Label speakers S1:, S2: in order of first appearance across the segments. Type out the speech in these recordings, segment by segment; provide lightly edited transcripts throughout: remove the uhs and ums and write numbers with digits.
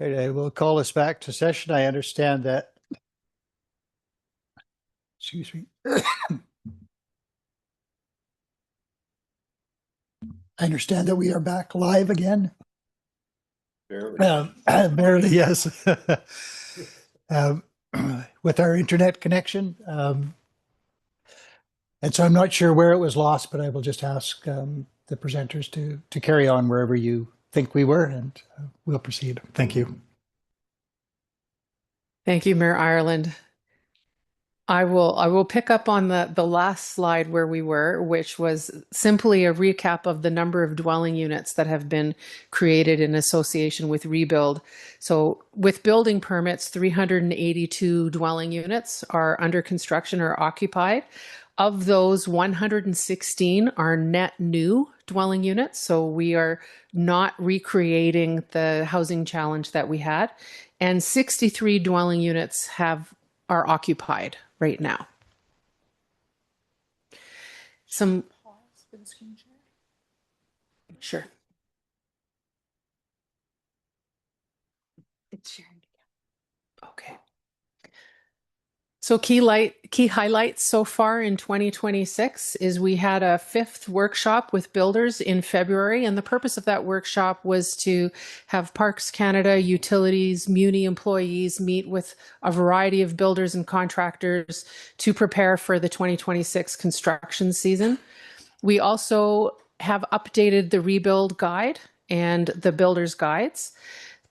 S1: Right, I will call us back to session. I understand that, excuse me. I understand that we are back live again.
S2: Barely.
S1: Barely, yes. With our internet connection. And so I'm not sure where it was lost, but I will just ask the presenters to carry on wherever you think we were, and we'll proceed. Thank you.
S3: Thank you, Mayor Ireland. I will pick up on the last slide where we were, which was simply a recap of the number of dwelling units that have been created in association with rebuild. So with building permits, 382 dwelling units are under construction or occupied. Of those, 116 are net new dwelling units. So we are not recreating the housing challenge that we had. And 63 dwelling units are occupied right now. Some pause for the screen share. Sure. It's sharing. Okay. So key highlights so far in 2026 is we had a 5th workshop with builders in February, and the purpose of that workshop was to have Parks Canada, utilities, Muni employees meet with a variety of builders and contractors to prepare for the 2026 construction season. We also have updated the rebuild guide and the builder's guides.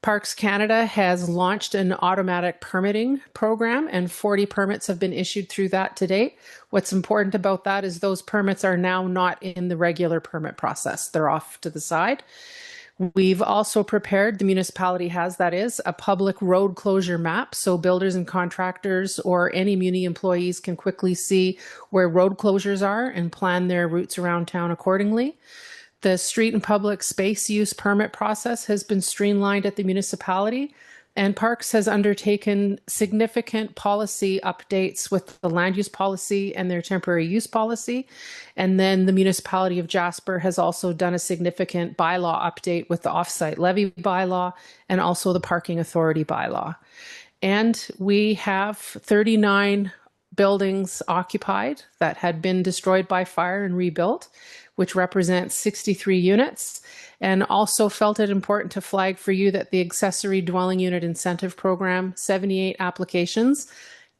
S3: Parks Canada has launched an automatic permitting program, and 40 permits have been issued through that to date. What's important about that is those permits are now not in the regular permit process. They're off to the side. We've also prepared, the municipality has, that is, a public road closure map, so builders and contractors or any Muni employees can quickly see where road closures are and plan their routes around town accordingly. The street and public space use permit process has been streamlined at the municipality, and Parks has undertaken significant policy updates with the land use policy and their temporary use policy. And then the municipality of Jasper has also done a significant bylaw update with the offsite levy bylaw and also the parking authority bylaw. And we have 39 buildings occupied that had been destroyed by fire and rebuilt, which represents 63 units, and also felt it important to flag for you that the accessory dwelling unit incentive program, 78 applications,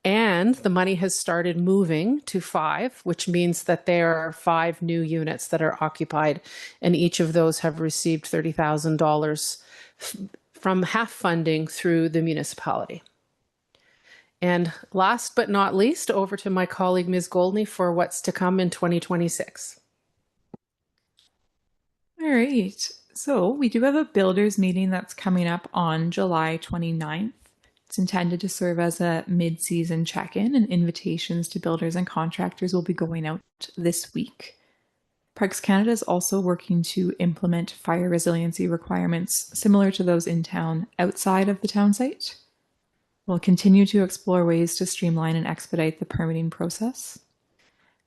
S3: and the money has started moving to 5, which means that there are 5 new units that are occupied, and each of those have received $30,000 from half funding through the municipality. And last but not least, over to my colleague, Ms. Goldney, for what's to come in 2026.
S4: All right, so we do have a builders meeting that's coming up on July 29th. It's intended to serve as a mid-season check-in, and invitations to builders and contractors will be going out this week. Parks Canada is also working to implement fire resiliency requirements similar to those in town outside of the town site. We'll continue to explore ways to streamline and expedite the permitting process.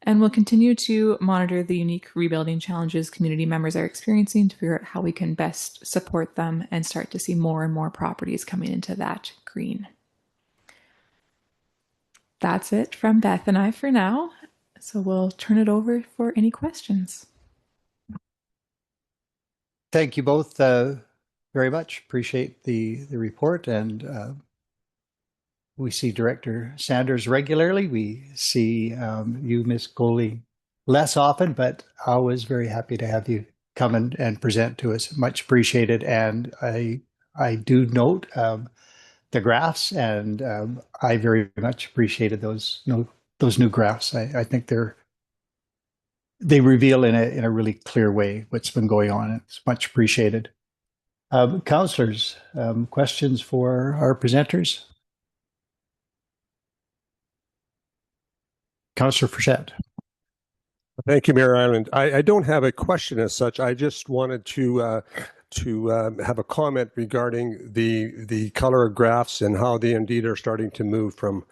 S4: And we'll continue to monitor the unique rebuilding challenges community members are experiencing to figure out how we can best support them and start to see more and more properties coming into that green. That's it from Beth and I for now. So we'll turn it over for any questions.
S1: Thank you both very much. Appreciate the report, and we see Director Sanders regularly. We see you, Ms. Goley, less often, but always very happy to have you come and present to us. Much appreciated. And I do note the graphs, and I very much appreciated those new graphs. I think they reveal in a really clear way what's been going on. It's much appreciated. Councillors, questions for our presenters? Councillor Frechette.
S2: Thank you, Mayor Ireland. I don't have a question as such. I just wanted to have a comment regarding the color graphs and how they indeed are starting to move from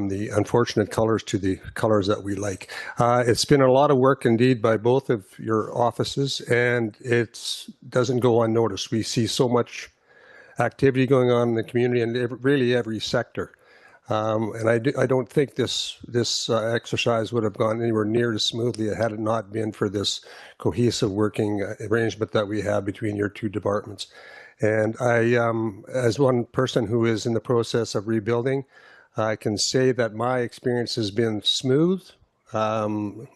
S2: the unfortunate colors to the colors that we like. It's been a lot of work indeed by both of your offices, and it doesn't go unnoticed. We see so much activity going on in the community and really every sector. And I don't think this exercise would have gone anywhere near as smoothly had it not been for this cohesive working arrangement that we have between your two departments. And I, as one person who is in the process of rebuilding, I can say that my experience has been smooth. I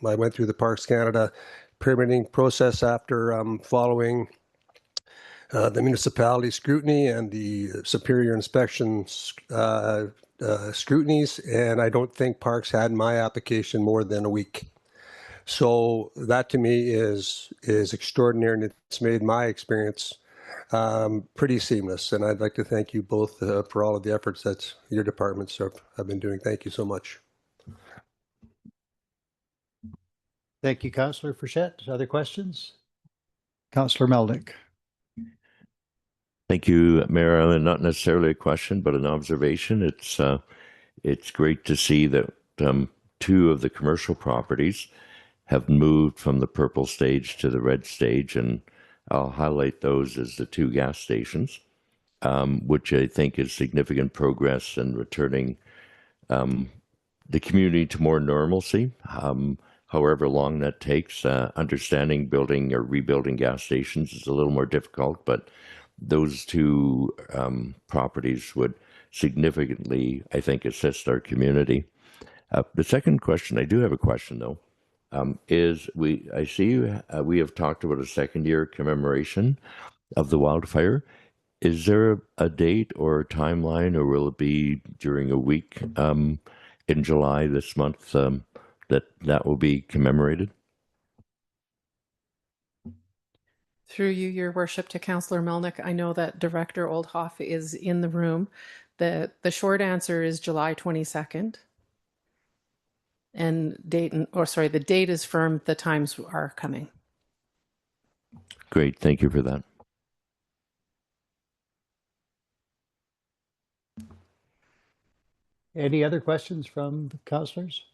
S2: went through the Parks Canada permitting process after following the municipality scrutiny and the superior inspection scrutinies, and I don't think Parks had my application more than a week. So that to me is extraordinary, and it's made my experience pretty seamless. And I'd like to thank you both for all of the efforts that your departments have been doing. Thank you so much.
S1: Thank you, Councillor Frechette. Other questions? Councillor Melnick.
S5: Thank you, Mayor Allen. Not necessarily a question, but an observation. It's great to see that two of the commercial properties have moved from the purple stage to the red stage, and I'll highlight those as the two gas stations, which I think is significant progress in returning the community to more normalcy. However long that takes, understanding building or rebuilding gas stations is a little more difficult, but those two properties would significantly, I think, assist our community. The second question, I do have a question though, is I see we have talked about a second-year commemoration of the wildfire. Is there a date or a timeline, or will it be during a week in July this month that will be commemorated?
S3: Through you, Your Worship, to Councillor Melnick, I know that Director Oldhoff is in the room. The short answer is July 22nd. And the date is firm, the times are coming.
S5: Great, thank you for that.
S1: Any other questions from the councillors?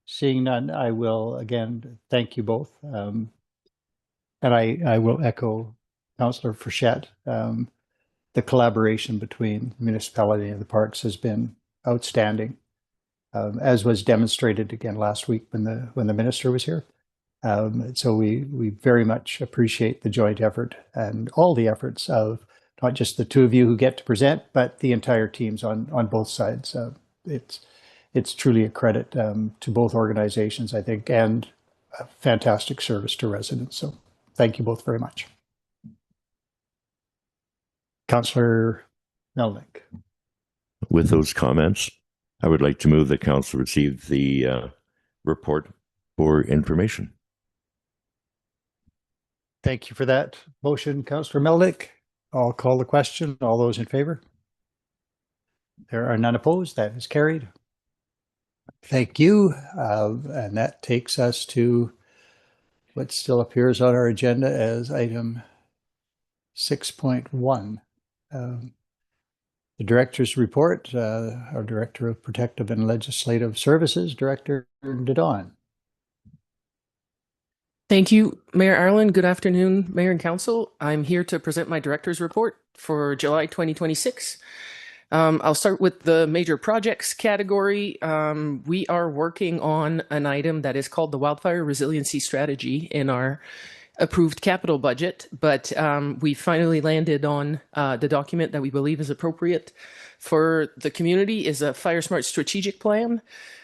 S1: Seeing none, I will again thank you both. And I will echo Councillor Frechette. The collaboration between the municipality and the parks has been outstanding, as was demonstrated again last week when the minister was here. So we very much appreciate the joint effort and all the efforts of not just the two of you who get to present, but the entire teams on both sides. It's truly a credit to both organizations, I think, and a fantastic service to residents. So thank you both very much. Councillor Melnick.
S5: With those comments, I would like to move that Council receive the report for information.
S1: Thank you for that motion, Councillor Melnick. I'll call the question. All those in favor? There are none opposed. That is carried. Thank you. And that takes us to what still appears on our agenda as item 6.1. The Director's Report, our Director of Protective and Legislative Services, Director Didon.
S6: Thank you, Mayor Ireland. Good afternoon, Mayor and Council. I'm here to present my Director's Report for July 2026. I'll start with the major projects category. We are working on an item that is called the Wildfire Resiliency Strategy in our approved capital budget, but we finally landed on the document that we believe is appropriate for the community is a Fire Smart Strategic Plan.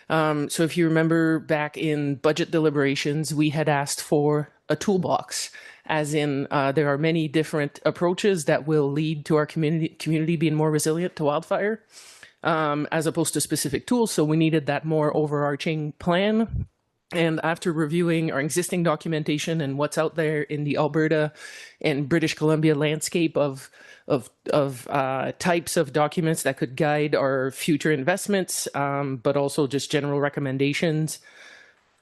S6: So if you remember back in budget deliberations, we had asked for a toolbox, as in there are many different approaches that will lead to our community being more resilient to wildfire, as opposed to specific tools. So we needed that more overarching plan. And after reviewing our existing documentation and what's out there in the Alberta and British Columbia landscape of types of documents that could guide our future investments, but also just general recommendations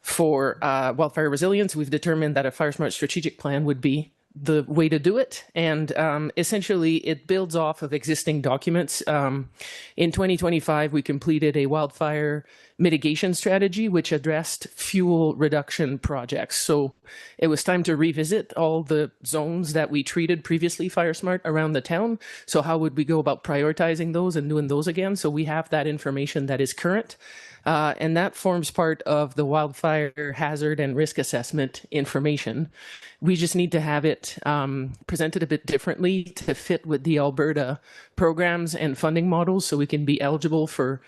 S6: for wildfire resilience, we've determined that a Fire Smart Strategic Plan would be the way to do it. And essentially, it builds off of existing documents. In 2025, we completed a wildfire mitigation strategy, which addressed fuel reduction projects. So it was time to revisit all the zones that we treated previously fire smart around the town. So how would we go about prioritizing those and doing those again? So we have that information that is current. And that forms part of the wildfire hazard and risk assessment information. We just need to have it presented a bit differently to fit with the Alberta programs and funding models so we can be eligible for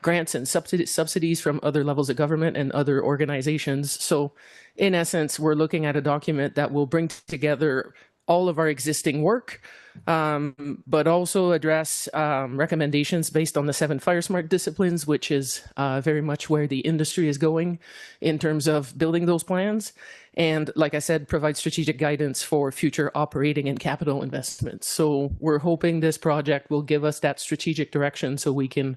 S6: grants and subsidies from other levels of government and other organizations. So in essence, we're looking at a document that will bring together all of our existing work, but also address recommendations based on the 7 fire smart disciplines, which is very much where the industry is going in terms of building those plans. And like I said, provide strategic guidance for future operating and capital investments. So we're hoping this project will give us that strategic direction so we can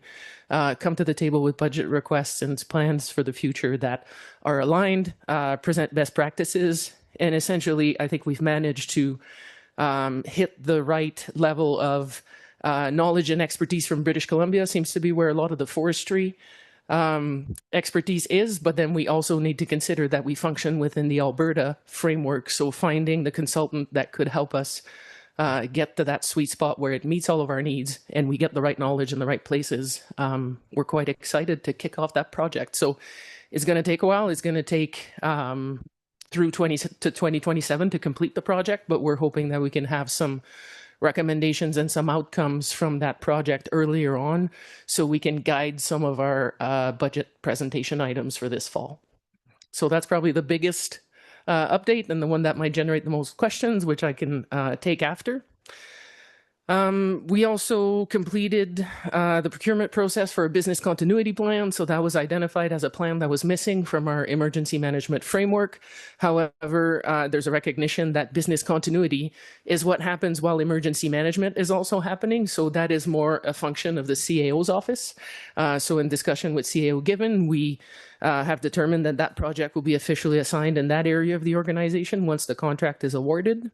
S6: come to the table with budget requests and plans for the future that are aligned, present best practices. And essentially, I think we've managed to hit the right level of knowledge and expertise from British Columbia. Seems to be where a lot of the forestry expertise is, but then we also need to consider that we function within the Alberta framework. So finding the consultant that could help us get to that sweet spot where it meets all of our needs and we get the right knowledge in the right places. We're quite excited to kick off that project. So it's going to take a while. It's going to take through 2027 to complete the project, but we're hoping that we can have some recommendations and some outcomes from that project earlier on so we can guide some of our budget presentation items for this fall. So that's probably the biggest update and the one that might generate the most questions, which I can take after. We also completed the procurement process for a business continuity plan. So that was identified as a plan that was missing from our emergency management framework. However, there's a recognition that business continuity is what happens while emergency management is also happening. So that is more a function of the CAO's office. So in discussion with CAO Given, we have determined that that project will be officially assigned in that area of the organization once the contract is awarded.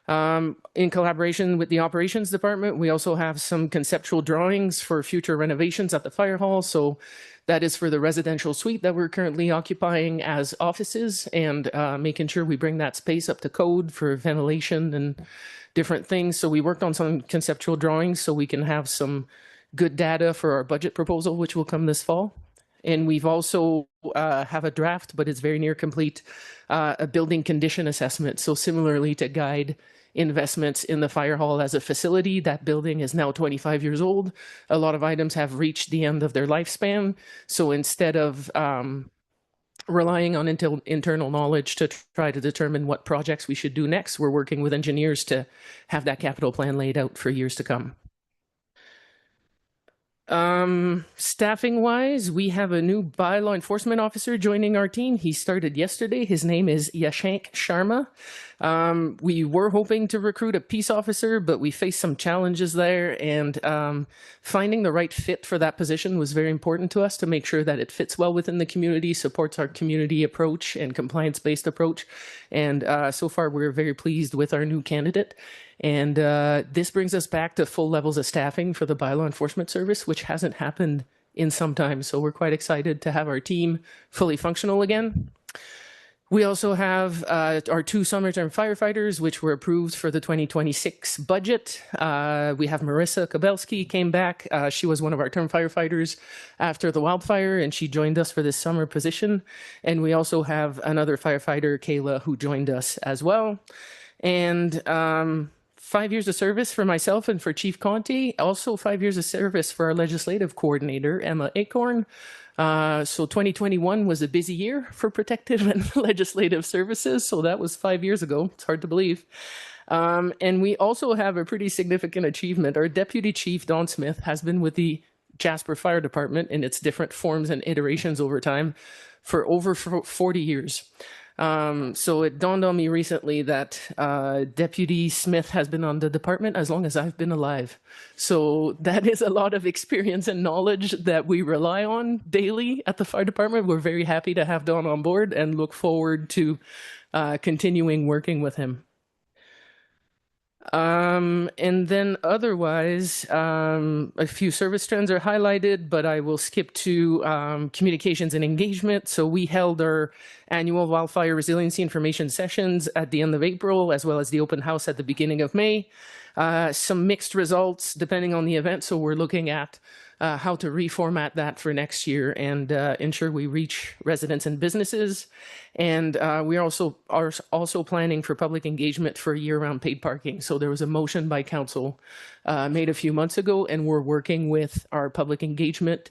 S6: In collaboration with the operations department, we also have some conceptual drawings for future renovations at the fire hall. So that is for the residential suite that we're currently occupying as offices and making sure we bring that space up to code for ventilation and different things. So we worked on some conceptual drawings so we can have some good data for our budget proposal, which will come this fall. And we've also have a draft, but it's very near complete, a building condition assessment. So similarly to guide investments in the fire hall as a facility, that building is now 25 years old. A lot of items have reached the end of their lifespan. So instead of relying on internal knowledge to try to determine what projects we should do next, we're working with engineers to have that capital plan laid out for years to come. Staffing wise, we have a new bylaw enforcement officer joining our team. He started yesterday. His name is Yashank Sharma. We were hoping to recruit a peace officer, but we faced some challenges there, and finding the right fit for that position was very important to us to make sure that it fits well within the community, supports our community approach and compliance-based approach. And so far, we're very pleased with our new candidate. And this brings us back to full levels of staffing for the bylaw enforcement service, which hasn't happened in some time. So we're quite excited to have our team fully functional again. We also have our 2 summer-term firefighters, which were approved for the 2026 budget. We have Marissa Kabelski came back. She was one of our term firefighters after the wildfire, and she joined us for this summer position. And we also have another firefighter, Kayla, who joined us as well. And 5 years of service for myself and for Chief Conte. Also 5 years of service for our legislative coordinator, Emma Acorn. So 2021 was a busy year for protective and legislative services. So that was 5 years ago. It's hard to believe. And we also have a pretty significant achievement. Our Deputy Chief, Don Smith, has been with the Jasper Fire Department in its different forms and iterations over time for over 40 years. So it dawned on me recently that Deputy Smith has been on the department as long as I've been alive. So that is a lot of experience and knowledge that we rely on daily at the fire department. We're very happy to have Don on board and look forward to continuing working with him. And then otherwise, a few service trends are highlighted, but I will skip to communications and engagement. So we held our annual wildfire resiliency information sessions at the end of April, as well as the open house at the beginning of May. Some mixed results depending on the event. So we're looking at how to reformat that for next year and ensure we reach residents and businesses. And we are also planning for public engagement for year-round paid parking. So there was a motion by council made a few months ago, and we're working with our public engagement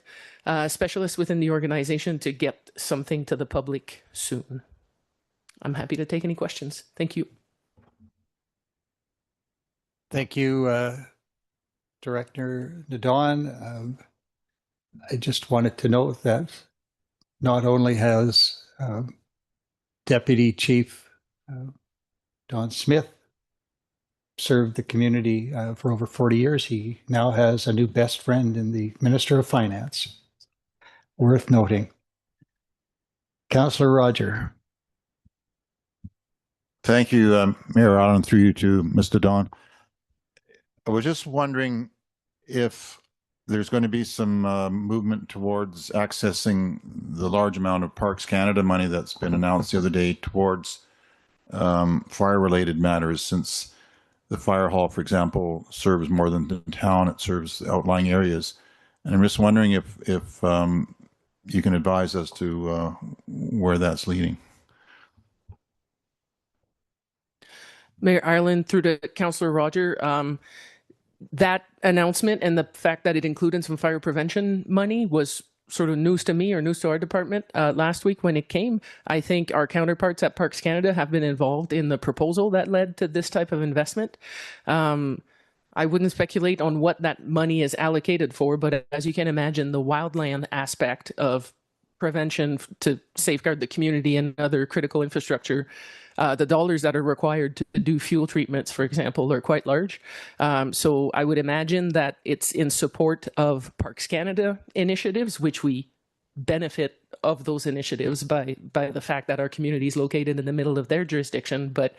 S6: specialists within the organization to get something to the public soon. I'm happy to take any questions. Thank you.
S1: Thank you, Director Nadon. I just wanted to note that not only has Deputy Chief Don Smith served the community for over 40 years, he now has a new best friend in the Minister of Finance. Worth noting. Councillor Roger.
S7: Thank you, Mayor Allen, through you to Mr. Don. I was just wondering if there's going to be some movement towards accessing the large amount of Parks Canada money that's been announced the other day towards fire-related matters, since the fire hall, for example, serves more than the town, it serves outlying areas. And I'm just wondering if you can advise us to where that's leading.
S6: Mayor Ireland, through to Councillor Roger, that announcement and the fact that it included some fire prevention money was sort of news to me, or news to our department last week when it came. I think our counterparts at Parks Canada have been involved in the proposal that led to this type of investment. I wouldn't speculate on what that money is allocated for, but as you can imagine, the wildland aspect of prevention to safeguard the community and other critical infrastructure, the dollars that are required to do fuel treatments, for example, are quite large. So I would imagine that it's in support of Parks Canada initiatives, which we benefit of those initiatives by the fact that our community is located in the middle of their jurisdiction. But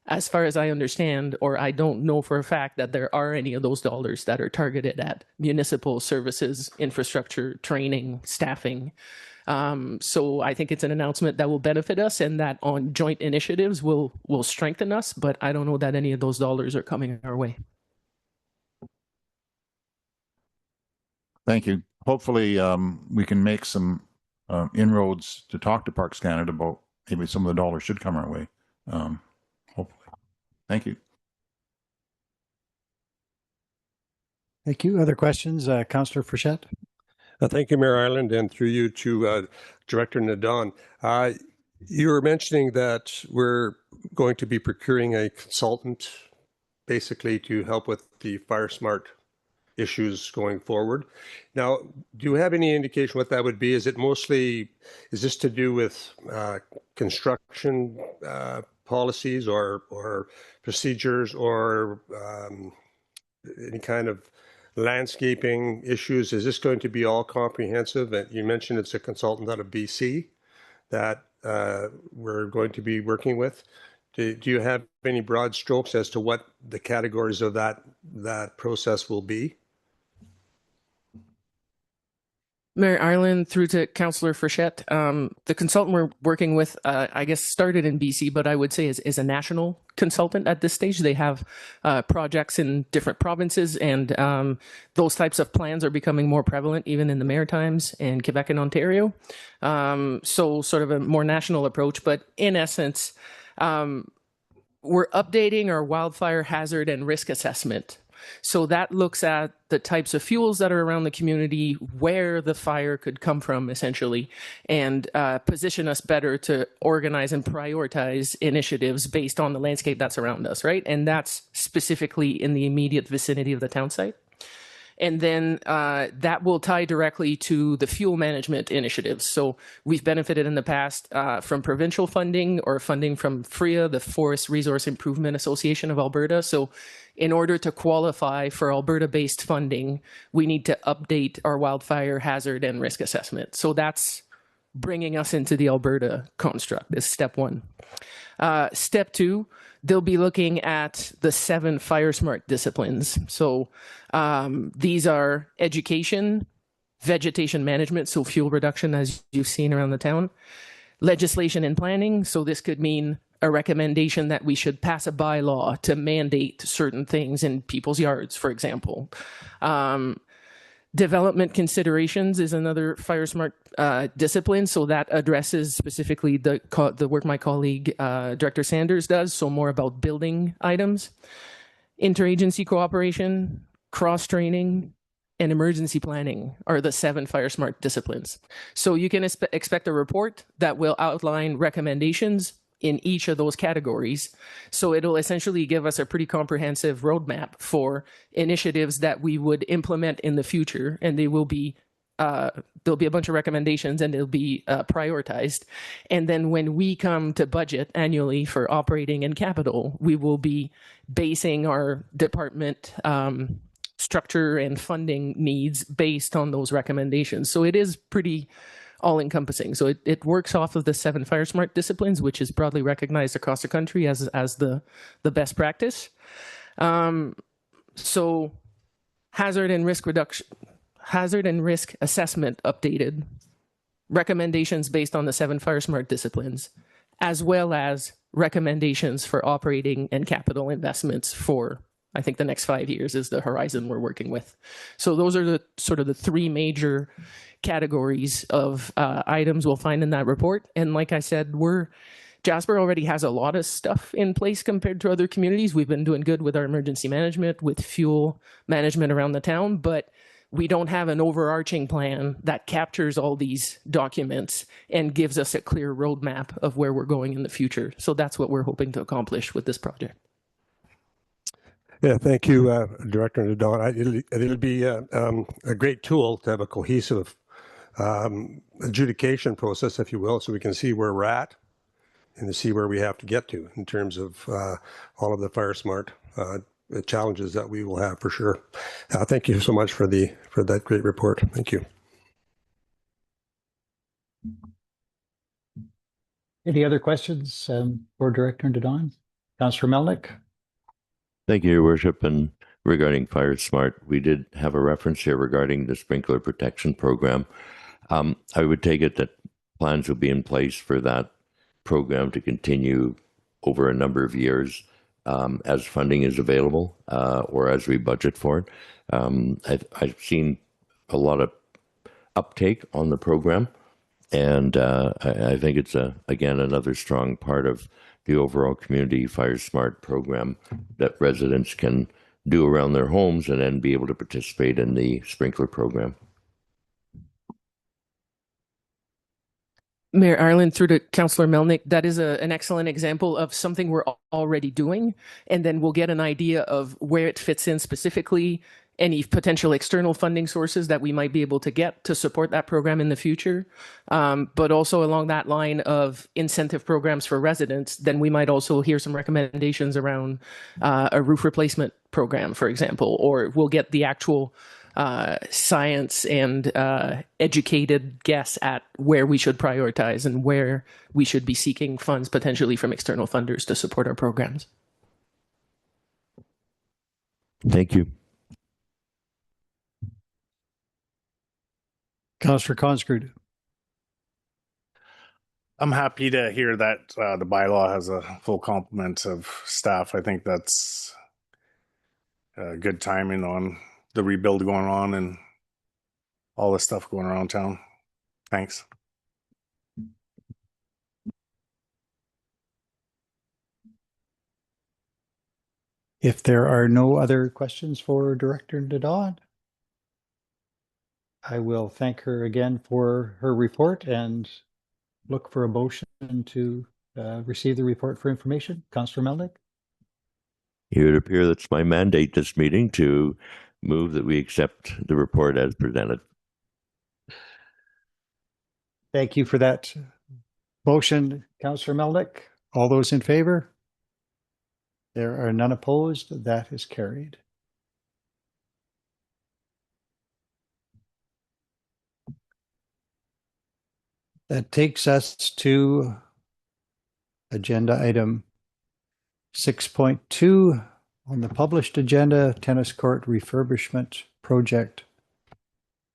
S6: as far as I understand, or I don't know for a fact that there are any of those dollars that are targeted at municipal services, infrastructure, training, staffing. So I think it's an announcement that will benefit us, and that on joint initiatives will strengthen us, but I don't know that any of those dollars are coming our way.
S7: Thank you. Hopefully we can make some inroads to talk to Parks Canada about maybe some of the dollars should come our way. Hopefully. Thank you.
S1: Thank you. Other questions? Councillor Frechette.
S2: Thank you, Mayor Ireland, and through you to Director Nadon. You were mentioning that we're going to be procuring a consultant basically to help with the fire smart issues going forward. Now, do you have any indication what that would be? Is this to do with construction policies or procedures, or any kind of landscaping issues? Is this going to be all comprehensive? And you mentioned it's a consultant out of BC that we're going to be working with. Do you have any broad strokes as to what the categories of that process will be?
S6: Mayor Ireland, through to Councillor Frechette. The consultant we're working with, I guess, started in BC, but I would say is a national consultant at this stage. They have projects in different provinces, and those types of plans are becoming more prevalent even in the Maritimes and Quebec and Ontario. So sort of a more national approach, but in essence, we're updating our wildfire hazard and risk assessment. So that looks at the types of fuels that are around the community, where the fire could come from, essentially, and position us better to organize and prioritize initiatives based on the landscape that's around us, right? And that's specifically in the immediate vicinity of the town site. And then that will tie directly to the fuel management initiatives. So we've benefited in the past from provincial funding or funding from FRIA, the Forest Resource Improvement Association of Alberta. So in order to qualify for Alberta-based funding, we need to update our wildfire hazard and risk assessment. So that's bringing us into the Alberta construct is step one. Step two, they'll be looking at the 7 fire smart disciplines. So these are education, vegetation management, so fuel reduction, as you've seen around the town, legislation and planning. So this could mean a recommendation that we should pass a bylaw to mandate certain things in people's yards, for example. Development considerations is another fire smart discipline. So that addresses specifically the work my colleague, Director Sanders does. So more about building items, interagency cooperation, cross-training, and emergency planning are the 7 fire smart disciplines. So you can expect a report that will outline recommendations in each of those categories. So it'll essentially give us a pretty comprehensive roadmap for initiatives that we would implement in the future, and they will be there'll be a bunch of recommendations and they'll be prioritized. And then when we come to budget annually for operating and capital, we will be basing our department structure and funding needs based on those recommendations. So it is pretty all-encompassing. So it works off of the 7 fire smart disciplines, which is broadly recognized across the country as the best practice. So hazard and risk assessment updated, recommendations based on the 7 fire smart disciplines, as well as recommendations for operating and capital investments for, I think, the next 5 years is the horizon we're working with. So those are the sort of the 3 major categories of items we'll find in that report. And like I said, Jasper already has a lot of stuff in place compared to other communities. We've been doing good with our emergency management, with fuel management around the town, but we don't have an overarching plan that captures all these documents and gives us a clear roadmap of where we're going in the future. So that's what we're hoping to accomplish with this project.
S2: Yeah, thank you, Director Nadon. It'll be a great tool to have a cohesive adjudication process, if you will, so we can see where we're at and to see where we have to get to in terms of all of the fire smart challenges that we will have for sure. Thank you so much for that great report. Thank you.
S1: Any other questions for Director Nadon? Councillor Melnick?
S5: Thank you, Your Worship. And regarding Fire Smart, we did have a reference here regarding the sprinkler protection program. I would take it that plans will be in place for that program to continue over a number of years as funding is available or as we budget for it. I've seen a lot of uptake on the program, and I think it's, again, another strong part of the overall community Fire Smart program that residents can do around their homes and then be able to participate in the sprinkler program.
S6: Mayor Ireland, through to Councillor Melnick, that is an excellent example of something we're already doing, and then we'll get an idea of where it fits in specifically, any potential external funding sources that we might be able to get to support that program in the future. But also along that line of incentive programs for residents, then we might also hear some recommendations around a roof replacement program, for example, or we'll get the actual science and educated guess at where we should prioritize and where we should be seeking funds potentially from external funders to support our programs.
S5: Thank you.
S1: Councillor Conscript.
S8: I'm happy to hear that the bylaw has a full complement of staff. I think that's good timing on the rebuild going on and all the stuff going around town. Thanks.
S1: If there are no other questions for Director Nadon, I will thank her again for her report and look for a motion to receive the report for information. Councillor Melnick?
S5: It would appear that's my mandate this meeting to move that we accept the report as presented.
S1: Thank you for that motion, Councillor Melnick. All those in favor? There are none opposed. That is carried. That takes us to agenda item 6.2 on the published agenda, tennis court refurbishment project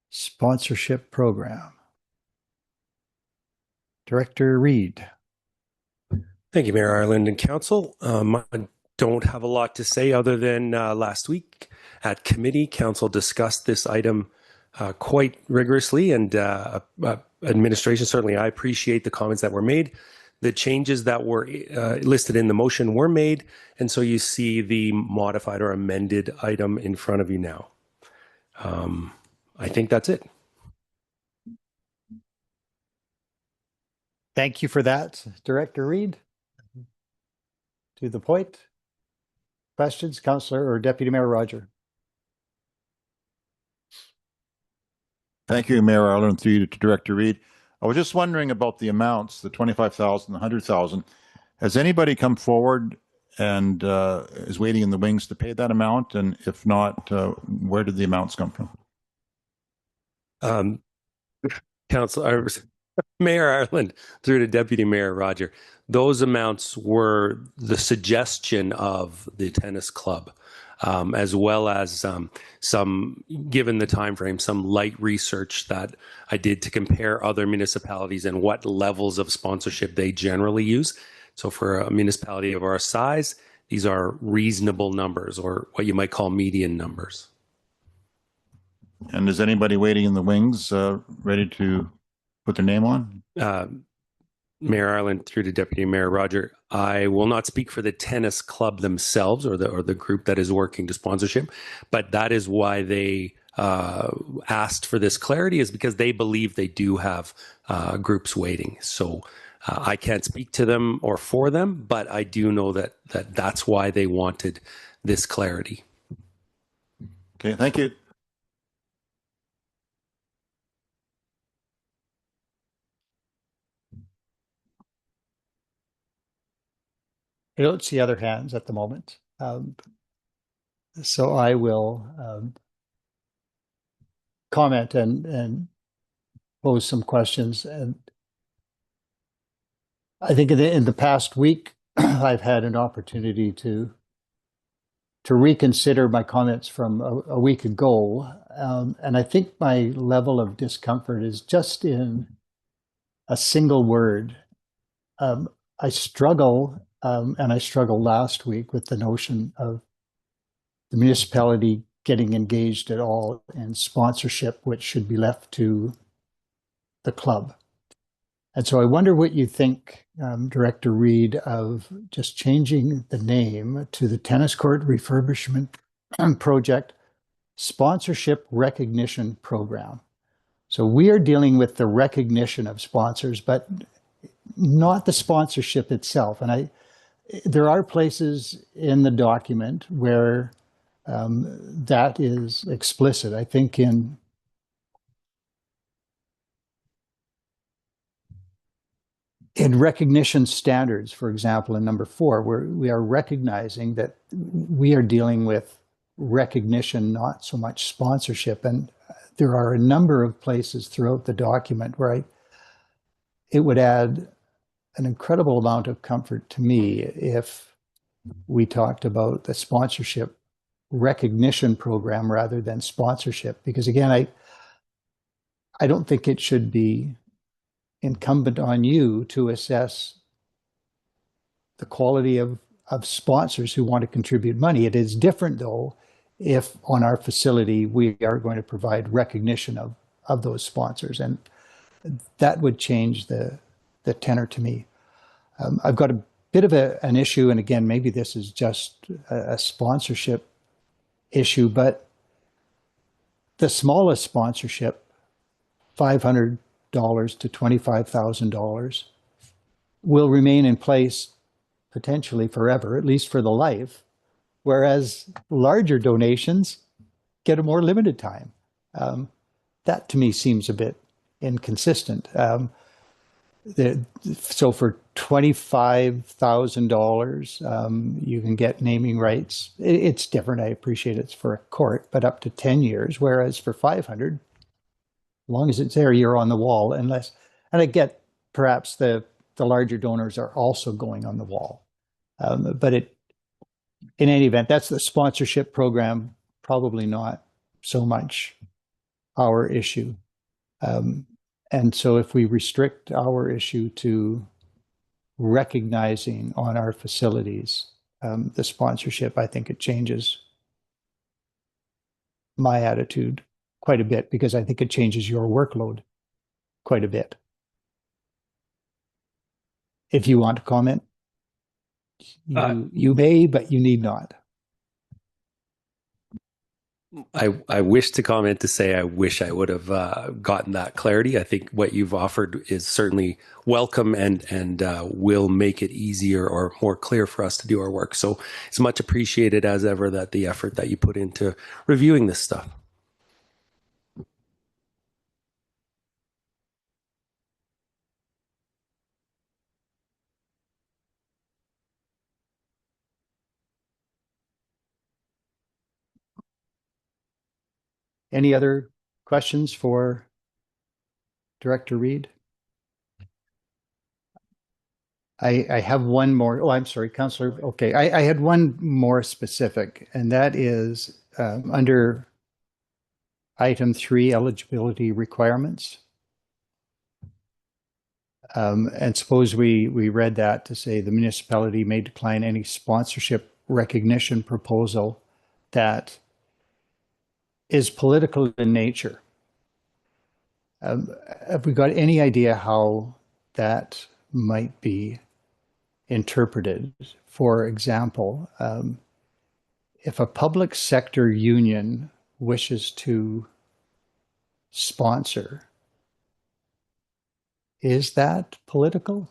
S1: sponsorship program. Director Reid.
S9: Thank you, Mayor Ireland and Council. I don't have a lot to say other than last week at committee, Council discussed this item quite rigorously, and administration, certainly I appreciate the comments that were made. The changes that were listed in the motion were made, and so you see the modified or amended item in front of you now. I think that's it.
S1: Thank you for that, Director Reid. To the point. Questions, Councillor or Deputy Mayor Roger?
S7: Thank you, Mayor Ireland, through you to Director Reid. I was just wondering about the amounts, the 25,000, the 100,000. Has anybody come forward and is waiting in the wings to pay that amount? And if not, where did the amounts come from?
S9: Councillor, Mayor Ireland, through to Deputy Mayor Roger, those amounts were the suggestion of the tennis club, as well as some, given the time frame, some light research that I did to compare other municipalities and what levels of sponsorship they generally use. So for a municipality of our size, these are reasonable numbers, or what you might call median numbers.
S7: And is anybody waiting in the wings, ready to put their name on?
S9: Mayor Ireland, through to Deputy Mayor Roger, I will not speak for the tennis club themselves or the group that is working to sponsorship, but that is why they asked for this clarity, is because they believe they do have groups waiting. So I can't speak to them or for them, but I do know that's why they wanted this clarity.
S7: Okay, thank you.
S1: I don't see other hands at the moment. So I will comment and pose some questions. And I think in the past week, I've had an opportunity to reconsider my comments from a week ago. And I think my level of discomfort is just in a single word. I struggle, and I struggled last week with the notion of the municipality getting engaged at all in sponsorship, which should be left to the club. And so I wonder what you think, Director Reid, of just changing the name to the Tennis Court Refurbishment Project Sponsorship Recognition Program. So we are dealing with the recognition of sponsors, but not the sponsorship itself. And there are places in the document where that is explicit. I think in recognition standards, for example, in number 4, where we are recognizing that we are dealing with recognition, not so much sponsorship. And there are a number of places throughout the document where it would add an incredible amount of comfort to me if we talked about the sponsorship recognition program rather than sponsorship. Because again, I don't think it should be incumbent on you to assess the quality of sponsors who want to contribute money. It is different, though, if on our facility we are going to provide recognition of those sponsors. And that would change the tenor to me. I've got a bit of an issue, and again, maybe this is just a sponsorship issue, but the smallest sponsorship, $500 to $25,000, will remain in place potentially forever, at least for the life, whereas larger donations get a more limited time. That to me seems a bit inconsistent. So for $25,000, you can get naming rights. It's different. I appreciate it's for a court, but up to 10 years, whereas for 500, as long as it's there, you're on the wall. And I get perhaps the larger donors are also going on the wall. But in any event, that's the sponsorship program, probably not so much our issue. And so if we restrict our issue to recognizing on our facilities the sponsorship, I think it changes my attitude quite a bit, because I think it changes your workload quite a bit. If you want to comment, you may, but you need not.
S9: I wish to comment to say I wish I would have gotten that clarity. I think what you've offered is certainly welcome and will make it easier or more clear for us to do our work. So it's much appreciated as ever that the effort that you put into reviewing this stuff.
S1: Any other questions for Director Reid? I have one more. Oh, I'm sorry, Councillor. Okay, I had one more specific, and that is under item 3, eligibility requirements. And suppose we read that to say the municipality may decline any sponsorship recognition proposal that is political in nature. Have we got any idea how that might be interpreted? For example, if a public sector union wishes to sponsor, is that political?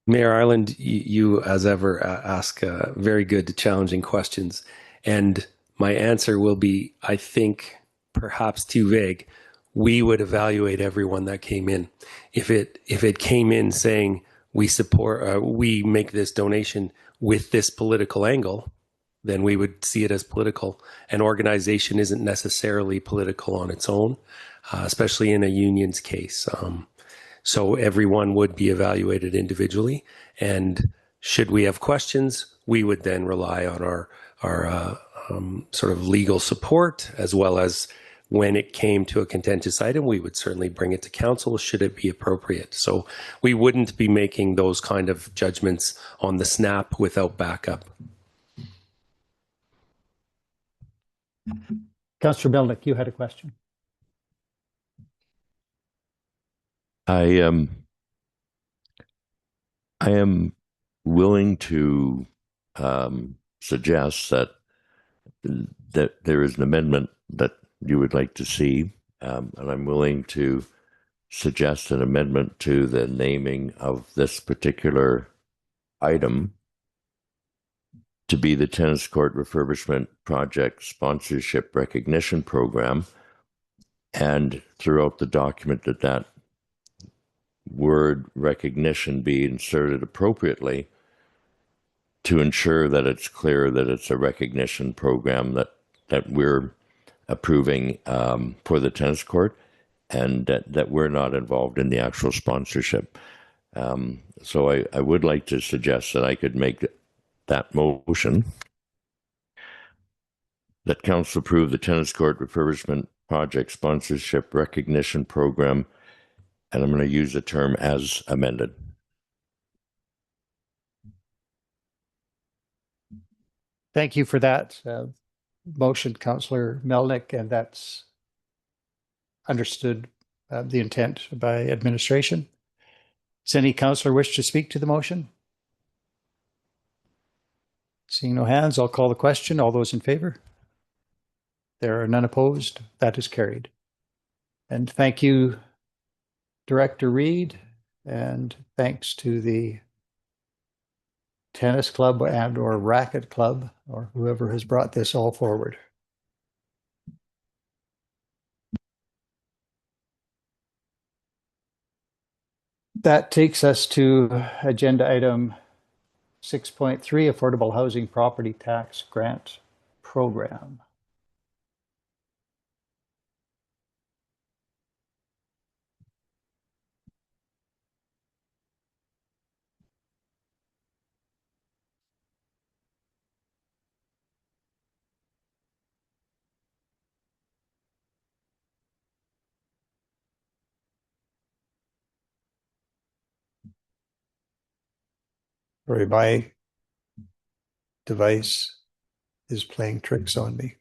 S9: Mayor Ireland, you as ever ask very good, challenging questions. And my answer will be, I think, perhaps too vague. We would evaluate everyone that came in. If it came in saying we support, we make this donation with this political angle, then we would see it as political. An organization isn't necessarily political on its own, especially in a union's case. So everyone would be evaluated individually. And should we have questions, we would then rely on our sort of legal support, as well as when it came to a contentious item, we would certainly bring it to council should it be appropriate. So we wouldn't be making those kind of judgments on the snap without backup.
S1: Councillor Melnick, you had a question.
S5: I am willing to suggest that there is an amendment that you would like to see, and I'm willing to suggest an amendment to the naming of this particular item to be the Tennis Court Refurbishment Project Sponsorship Recognition Program, and throughout the document that word recognition be inserted appropriately to ensure that it's clear that it's a recognition program that we're approving for the tennis court, and that we're not involved in the actual sponsorship. So I would like to suggest that I could make that motion that council approve the tennis court refurbishment project sponsorship recognition program, and I'm going to use the term as amended.
S1: Thank you for that motion, Councillor Melnick, and that's understood the intent by administration. Does any councillor wish to speak to the motion? Seeing no hands, I'll call the question. All those in favor? There are none opposed. That is carried. And thank you, Director Reid, and thanks to the tennis club and or racket club or whoever has brought this all forward. That takes us to agenda item 6.3, Affordable Housing Property Tax Grant Program. Sorry, my device is playing tricks on me.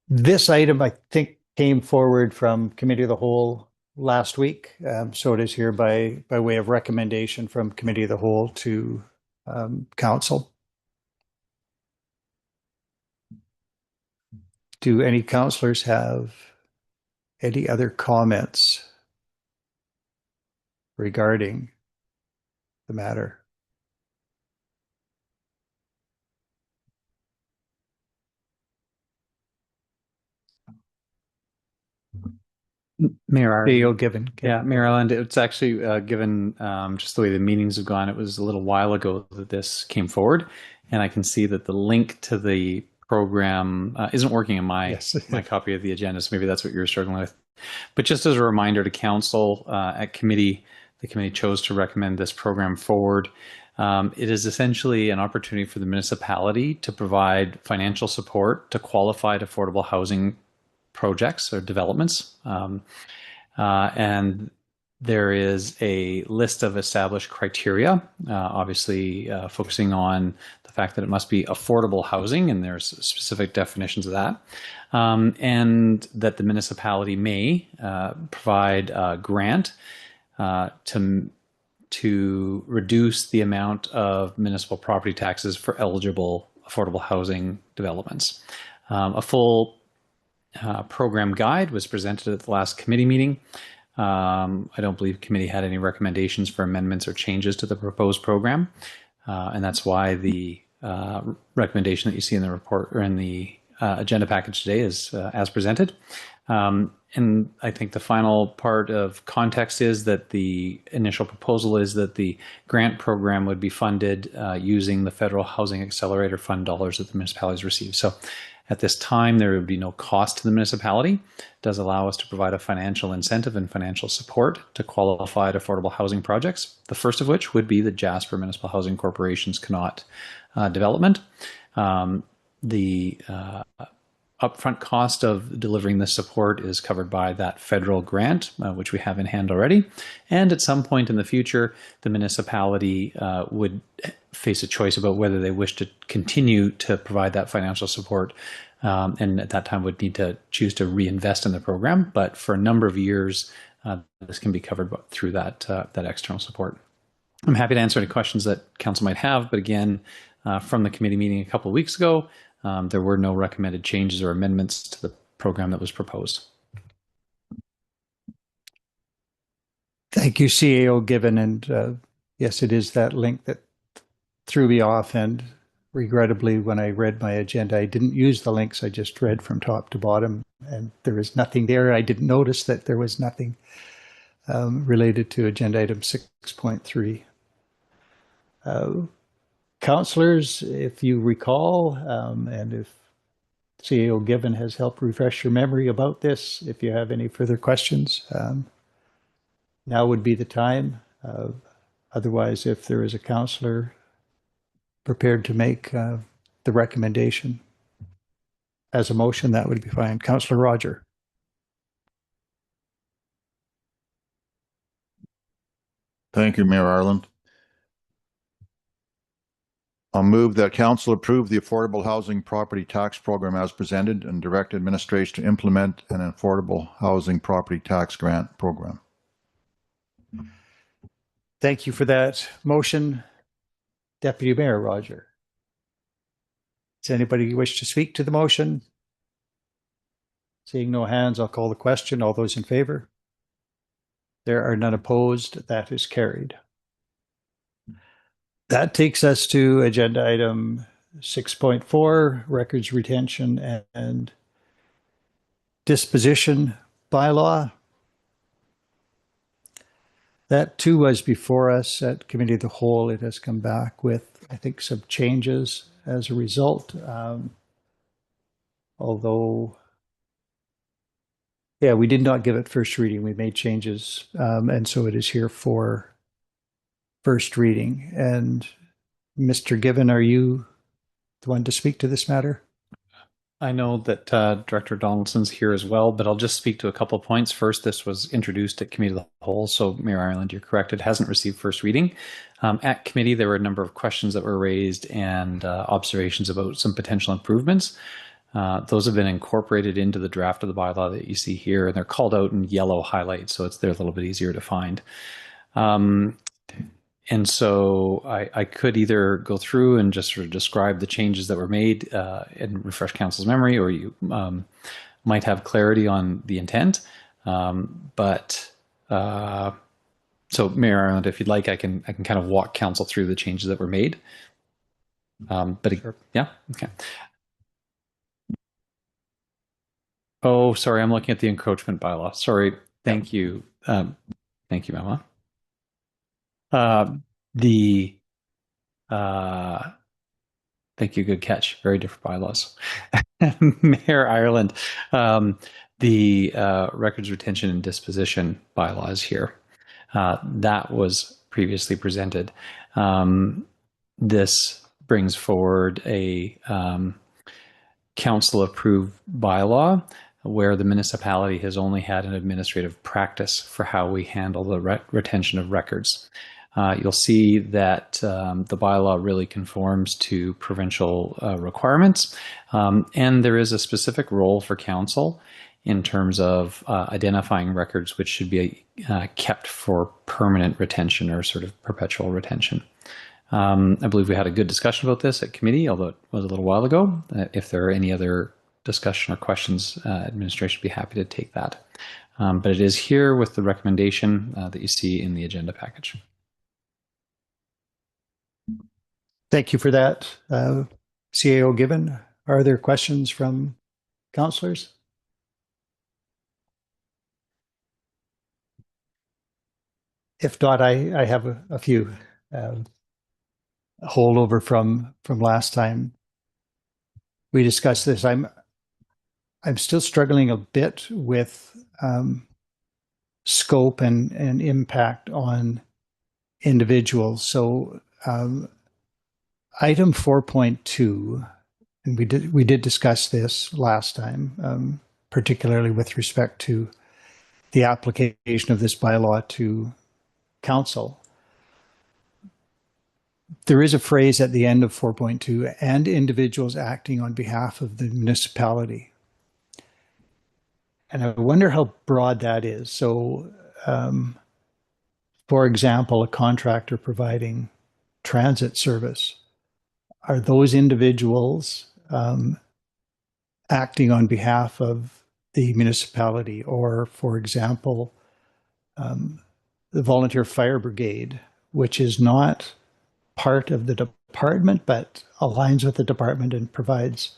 S1: This item, I think, came forward from Committee of the Whole last week. So it is here by way of recommendation from Committee of the Whole to Council. Do any councillors have any other comments regarding the matter?
S10: Mayor Ireland.
S1: Theo Given.
S10: Yeah, Mayor Ireland, it's actually given just the way the meetings have gone, it was a little while ago that this came forward. And I can see that the link to the program isn't working in my, my copy of the agenda. So maybe that's what you're struggling with. But just as a reminder to council, at committee, the committee chose to recommend this program forward. It is essentially an opportunity for the municipality to provide financial support to qualified affordable housing projects or developments. And there is a list of established criteria, obviously focusing on the fact that it must be affordable housing, and there's specific definitions of that, and that the municipality may provide a grant to reduce the amount of municipal property taxes for eligible affordable housing developments. A full program guide was presented at the last committee meeting. I don't believe committee had any recommendations for amendments or changes to the proposed program. And that's why the recommendation that you see in the report or in the agenda package today is as presented. And I think the final part of context is that the initial proposal is that the grant program would be funded using the Federal Housing Accelerator Fund dollars that the municipalities receive. So at this time, there would be no cost to the municipality. It does allow us to provide a financial incentive and financial support to qualified affordable housing projects, the first of which would be the Jasper Municipal Housing Corporation's Connaught development. The upfront cost of delivering this support is covered by that federal grant, which we have in hand already. And at some point in the future, the municipality would face a choice about whether they wish to continue to provide that financial support. And at that time would need to choose to reinvest in the program. But for a number of years, this can be covered through that external support. I'm happy to answer any questions that council might have. But again, from the committee meeting a couple of weeks ago, there were no recommended changes or amendments to the program that was proposed.
S1: Thank you, CAO Given. And yes, it is that link that threw me off. And regrettably, when I read my agenda, I didn't use the links. I just read from top to bottom, and there is nothing there. I didn't notice that there was nothing related to agenda item 6.3. Councillors, if you recall, and if CAO Given has helped refresh your memory about this, if you have any further questions, now would be the time. Otherwise, if there is a councillor prepared to make the recommendation as a motion, that would be fine. Councillor Roger.
S7: Thank you, Mayor Ireland. I'll move that council approve the affordable housing property tax program as presented and direct administration to implement an affordable housing property tax grant program.
S1: Thank you for that motion. Deputy Mayor Roger. Does anybody wish to speak to the motion? Seeing no hands, I'll call the question. All those in favor? There are none opposed. That is carried. That takes us to agenda item 6.4, records retention and disposition bylaw. That too was before us at Committee of the Whole. It has come back with, I think, some changes as a result. Although, yeah, we did not give it first reading. We made changes, and so it is here for first reading. And Mr. Given, are you the one to speak to this matter?
S10: I know that Director Donaldson's here as well, but I'll just speak to a couple of points. First, this was introduced at Committee of the Whole, so Mayor Ireland, you're correct. It hasn't received first reading. At committee, there were a number of questions that were raised and observations about some potential improvements. Those have been incorporated into the draft of the bylaw that you see here, and they're called out in yellow highlights, so they're a little bit easier to find. And so I could either go through and just sort of describe the changes that were made and refresh council's memory, or you might have clarity on the intent. So Mayor Ireland, if you'd like, I can kind of walk council through the changes that were made. Sure. Yeah, okay. Oh, sorry, I'm looking at the encroachment bylaw. Sorry, thank you. Thank you, Emma. Thank you, good catch. Very different bylaws. Mayor Ireland, the records retention and disposition bylaws here. That was previously presented. This brings forward a council-approved bylaw where the municipality has only had an administrative practice for how we handle the retention of records. You'll see that the bylaw really conforms to provincial requirements, and there is a specific role for council in terms of identifying records which should be kept for permanent retention or sort of perpetual retention. I believe we had a good discussion about this at committee, although it was a little while ago. If there are any other discussion or questions, administration would be happy to take that. But it is here with the recommendation that you see in the agenda package.
S1: Thank you for that, CAO Given. Are there questions from councillors? If not, I have a few holdover from last time we discussed this. I'm still struggling a bit with scope and impact on individuals. So item 4.2, and we did discuss this last time, particularly with respect to the application of this bylaw to council. There is a phrase at the end of 4.2, and individuals acting on behalf of the municipality. And I wonder how broad that is. So, for example, a contractor providing transit service, are those individuals acting on behalf of the municipality? Or, for example, the volunteer fire brigade, which is not part of the department, but aligns with the department and provides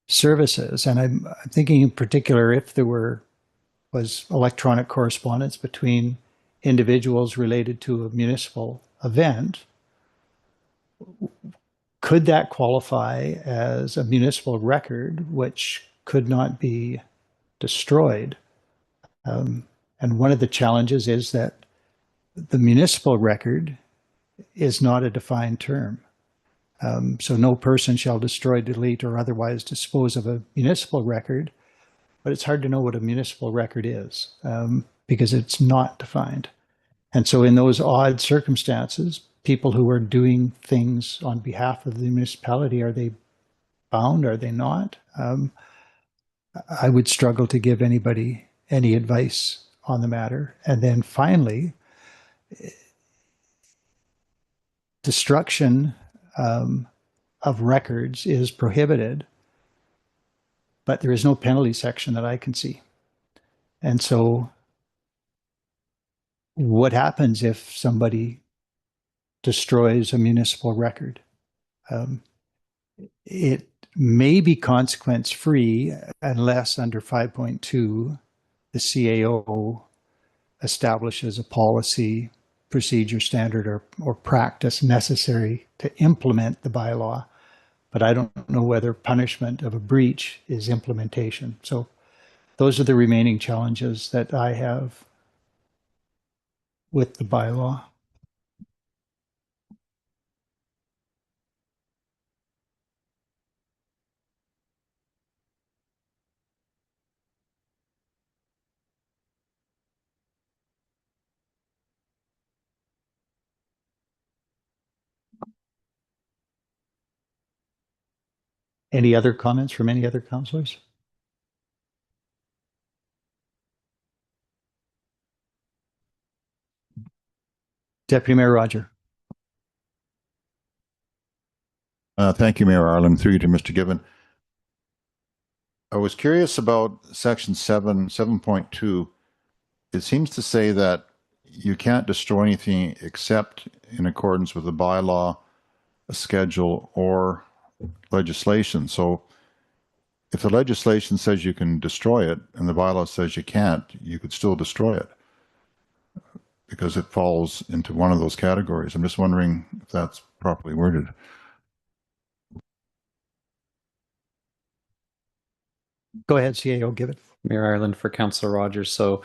S1: services. And I'm thinking in particular, if there was electronic correspondence between individuals related to a municipal event, could that qualify as a municipal record which could not be destroyed? And one of the challenges is that the municipal record is not a defined term. So no person shall destroy, delete, or otherwise dispose of a municipal record, but it's hard to know what a municipal record is because it's not defined. And so in those odd circumstances, people who are doing things on behalf of the municipality, are they bound? Are they not? I would struggle to give anybody any advice on the matter. And then finally, destruction of records is prohibited, but there is no penalty section that I can see. And so what happens if somebody destroys a municipal record? It may be consequence free unless under 5.2 the CAO establishes a policy, procedure, standard, or practice necessary to implement the bylaw. But I don't know whether punishment of a breach is implementation. So those are the remaining challenges that I have with the bylaw. Any other comments from any other councillors? Deputy Mayor Roger.
S7: Thank you, Mayor Arlen. Through you to Mr. Given. I was curious about section 7.2. It seems to say that you can't destroy anything except in accordance with the bylaw, a schedule, or legislation. So if the legislation says you can destroy it and the bylaw says you can't, you could still destroy it because it falls into one of those categories. I'm just wondering if that's properly worded.
S1: Go ahead, CAO, give it.
S10: Mayor Ireland for Councillor Rogers. So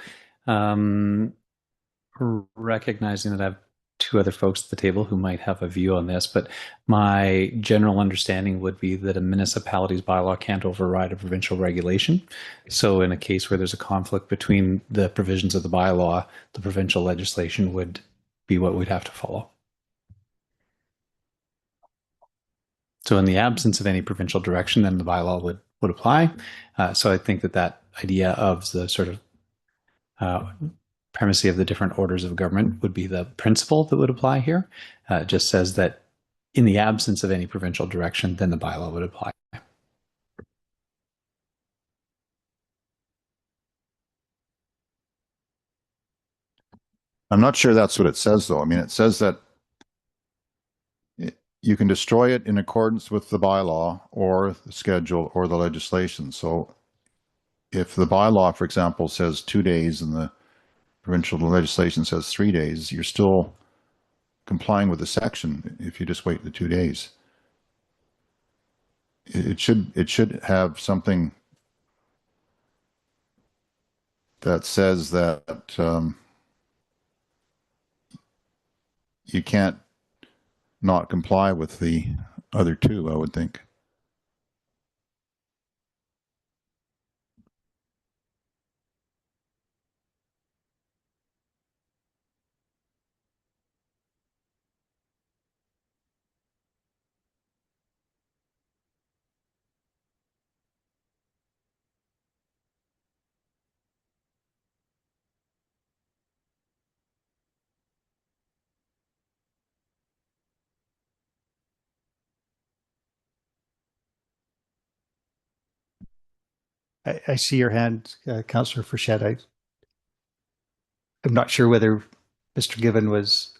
S10: recognizing that I have two other folks at the table who might have a view on this, but my general understanding would be that a municipality's bylaw can't override a provincial regulation. So in a case where there's a conflict between the provisions of the bylaw, the provincial legislation would be what we'd have to follow. So in the absence of any provincial direction, then the bylaw would apply. So I think that idea of the sort of primacy of the different orders of government would be the principle that would apply here. It just says that in the absence of any provincial direction, then the bylaw would apply.
S7: I'm not sure that's what it says, though. I mean, it says that you can destroy it in accordance with the bylaw or the schedule or the legislation. So if the bylaw, for example, says 2 days and the provincial legislation says 3 days, you're still complying with the section if you just wait the 2 days. It should have something that says that you can't not comply with the other two, I would think.
S1: I see your hand, Councillor Frechette. I'm not sure whether Mr. Given was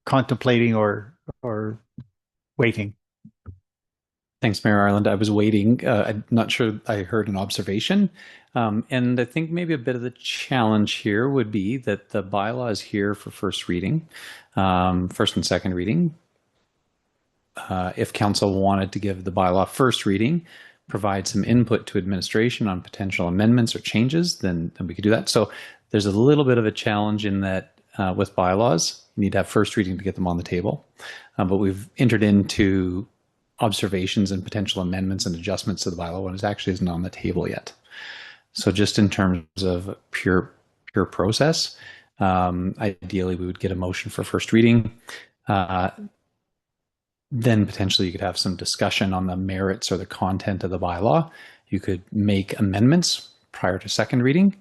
S1: contemplating or waiting.
S10: Thanks, Mayor Ireland. I was waiting. I'm not sure I heard an observation. And I think maybe a bit of the challenge here would be that the bylaw is here for first reading, first and second reading. If council wanted to give the bylaw first reading, provide some input to administration on potential amendments or changes, then we could do that. So there's a little bit of a challenge in that with bylaws, you need to have first reading to get them on the table. But we've entered into observations and potential amendments and adjustments to the bylaw when it actually isn't on the table yet. So just in terms of pure process, ideally we would get a motion for first reading. Then potentially you could have some discussion on the merits or the content of the bylaw. You could make amendments prior to second reading,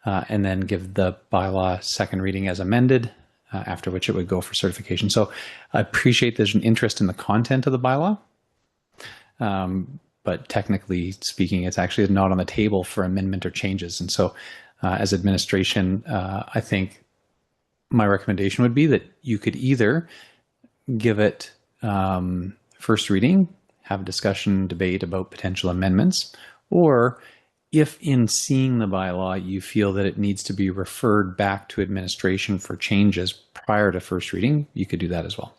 S10: and then give the bylaw second reading as amended, after which it would go for certification. So I appreciate there's an interest in the content of the bylaw, but technically speaking, it's actually not on the table for amendment or changes. And so as administration, I think my recommendation would be that you could either give it first reading, have a discussion, debate about potential amendments, or if in seeing the bylaw you feel that it needs to be referred back to administration for changes prior to first reading, you could do that as well.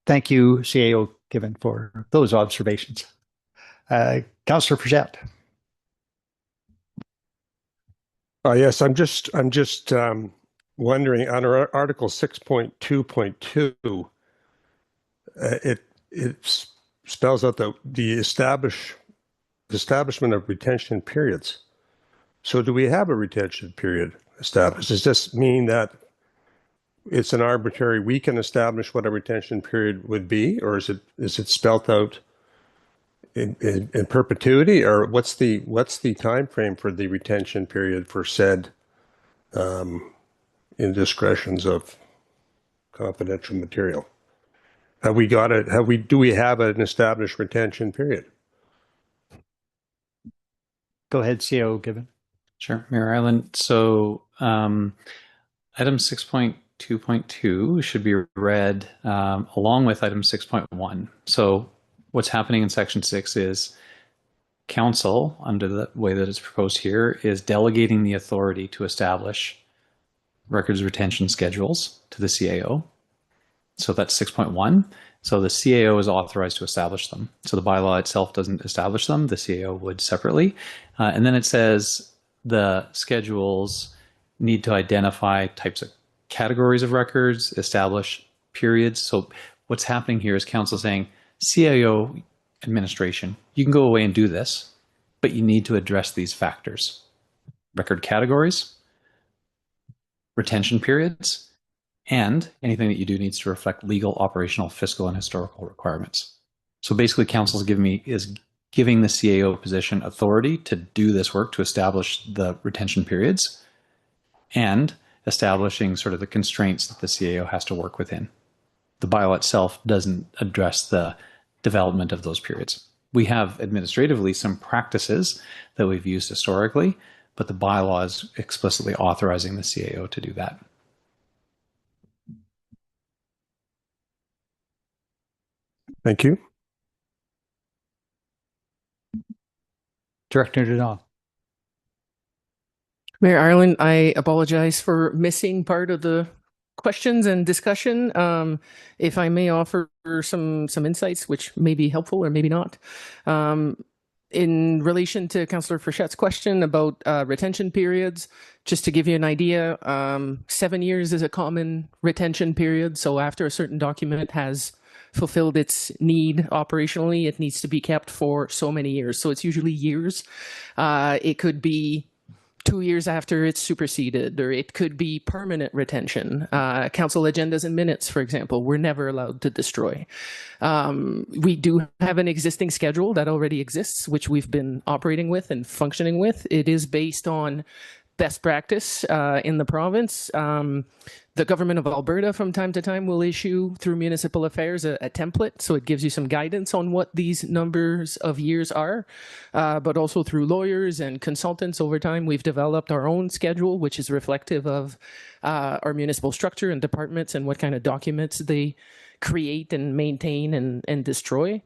S1: Thank you, CAO Given, for those observations. Councillor Frechette.
S2: Yes, I'm just wondering on Article 6.2.2, it spells out the establishment of retention periods. So do we have a retention period established? Does this mean that it's an arbitrary, we can establish what a retention period would be, or is it spelt out in perpetuity, or what's the time frame for the retention period for said indiscretions of confidential material? Do we have an established retention period?
S1: Go ahead, CO Gibbon.
S10: Sure, Mayor Ireland. So item 6.2.2 should be read along with item 6.1. So what's happening in section 6 is council, under the way that it's proposed here, is delegating the authority to establish records retention schedules to the CAO. So that's 6.1. So the CAO is authorized to establish them. So the bylaw itself doesn't establish them. The CAO would separately. And then it says the schedules need to identify types of categories of records, establish periods. So what's happening here is council saying, CAO administration, you can go away and do this, but you need to address these factors: record categories, retention periods, and anything that you do needs to reflect legal, operational, fiscal, and historical requirements. So basically, council is giving the CAO position authority to do this work, to establish the retention periods, and establishing sort of the constraints that the CAO has to work within. The bylaw itself doesn't address the development of those periods. We have administratively some practices that we've used historically, but the bylaw is explicitly authorizing the CAO to do that.
S2: Thank you.
S1: Director Dudan.
S6: Mayor Ireland, I apologize for missing part of the questions and discussion. If I may offer some insights, which may be helpful or maybe not. In relation to Councillor Frichette's question about retention periods, just to give you an idea, 7 years is a common retention period. So after a certain document has fulfilled its need operationally, it needs to be kept for so many years. So it's usually years. It could be 2 years after it's superseded, or it could be permanent retention. Council agendas and minutes, for example, we're never allowed to destroy. We do have an existing schedule that already exists, which we've been operating with and functioning with. It is based on best practice in the province. The government of Alberta from time to time will issue through municipal affairs a template. So it gives you some guidance on what these numbers of years are, but also through lawyers and consultants over time, we've developed our own schedule, which is reflective of our municipal structure and departments and what kind of documents they create and maintain and destroy.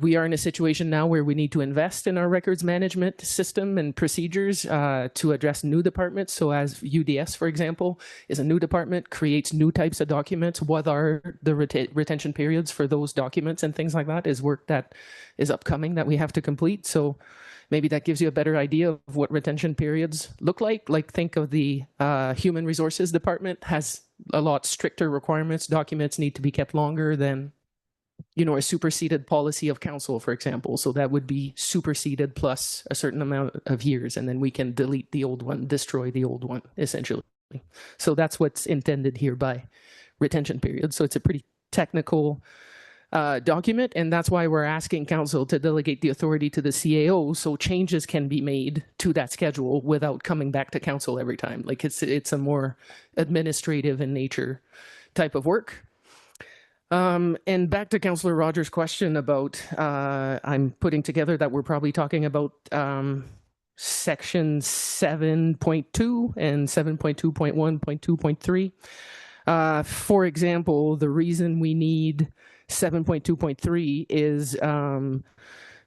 S6: We are in a situation now where we need to invest in our records management system and procedures to address new departments. So as UDS, for example, is a new department, creates new types of documents. What are the retention periods for those documents and things like that is work that is upcoming that we have to complete. So maybe that gives you a better idea of what retention periods look like. Like think of the Human Resources Department has a lot stricter requirements. Documents need to be kept longer than a superseded policy of council, for example. So that would be superseded plus a certain amount of years, and then we can delete the old one, destroy the old one, essentially. So that's what's intended here by retention period. So it's a pretty technical document, and that's why we're asking council to delegate the authority to the CAO so changes can be made to that schedule without coming back to council every time. Like it's a more administrative in nature type of work. And back to Councillor Rogers' question about, I'm putting together that we're probably talking about section 7.2 and 7.2.1.2.3. For example, the reason we need 7.2.3 is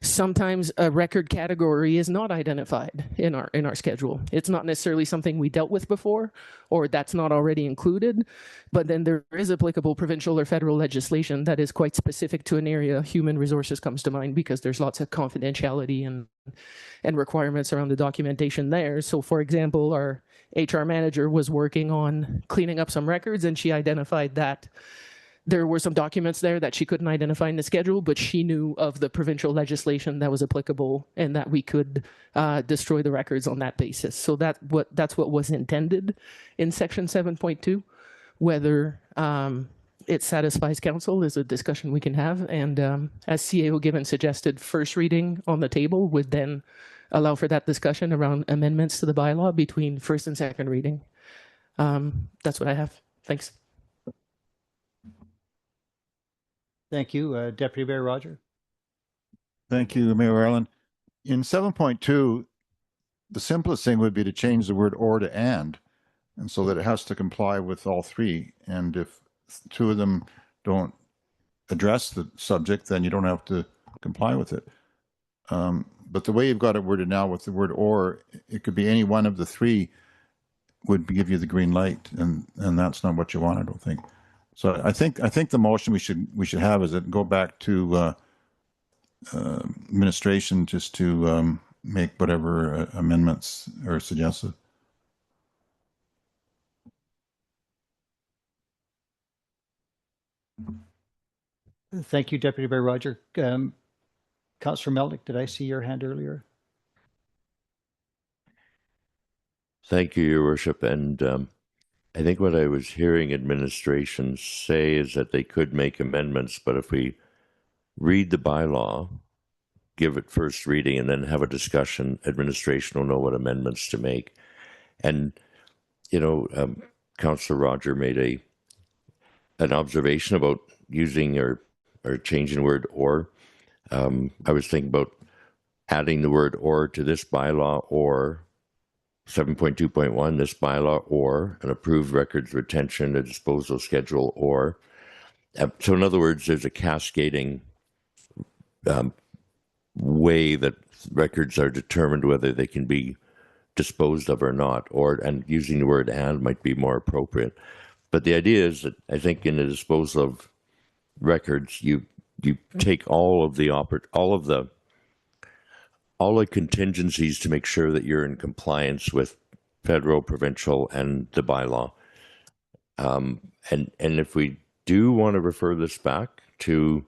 S6: sometimes a record category is not identified in our schedule. It's not necessarily something we dealt with before, or that's not already included, but then there is applicable provincial or federal legislation that is quite specific to an area. Human resources comes to mind because there's lots of confidentiality and requirements around the documentation there. So for example, our HR manager was working on cleaning up some records, and she identified that there were some documents there that she couldn't identify in the schedule, but she knew of the provincial legislation that was applicable and that we could destroy the records on that basis. So that's what was intended in section 7.2. Whether it satisfies council is a discussion we can have. And as CAO Given suggested, first reading on the table would then allow for that discussion around amendments to the bylaw between first and second reading. That's what I have. Thanks.
S1: Thank you, Deputy Mayor Roger.
S7: Thank you, Mayor Allen. In 7.2, the simplest thing would be to change the word or to and so that it has to comply with all three. And if two of them don't address the subject, then you don't have to comply with it. But the way you've got it worded now with the word or, it could be any one of the three would give you the green light, and that's not what you want, I don't think. So I think the motion we should have is that go back to administration just to make whatever amendments are suggested.
S1: Thank you, Deputy Mayor Roger. Councillor Melnick, did I see your hand earlier?
S5: Thank you, Your Worship. And I think what I was hearing administration say is that they could make amendments, but if we read the bylaw, give it first reading, and then have a discussion, administration will know what amendments to make. And, you know, Councillor Roger made an observation about using or changing the word or. I was thinking about adding the word or to this bylaw, or 7.2.1, this bylaw, or an approved records retention and disposal schedule, or. So in other words, there's a cascading way that records are determined whether they can be disposed of or not, and using the word and might be more appropriate. But the idea is that I think in the disposal of records, you take all the contingencies to make sure that you're in compliance with federal, provincial, and the bylaw. And if we do want to refer this back to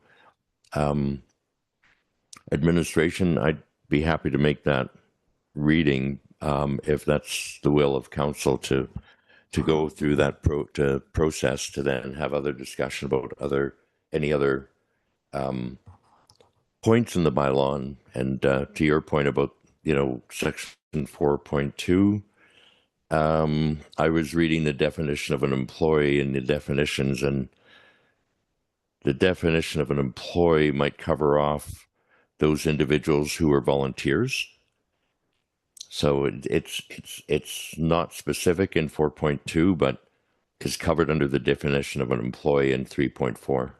S5: administration, I'd be happy to make that reading if that's the will of council to go through that process to then have other discussion about any other points in the bylaw. And to your point about, section 4.2, I was reading the definition of an employee and the definitions, and the definition of an employee might cover off those individuals who are volunteers. So it's not specific in 4.2, but is covered under the definition of an employee in 3.4.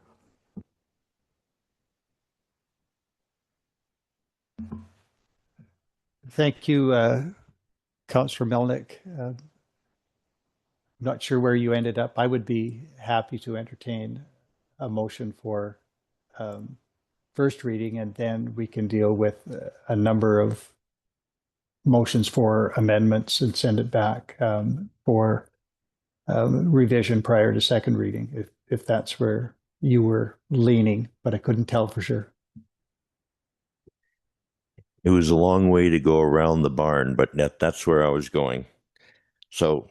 S1: Thank you, Councillor Melnick. I'm not sure where you ended up. I would be happy to entertain a motion for first reading, and then we can deal with a number of motions for amendments and send it back for revision prior to second reading, if that's where you were leaning, but I couldn't tell for sure.
S5: It was a long way to go around the barn, but that's where I was going. So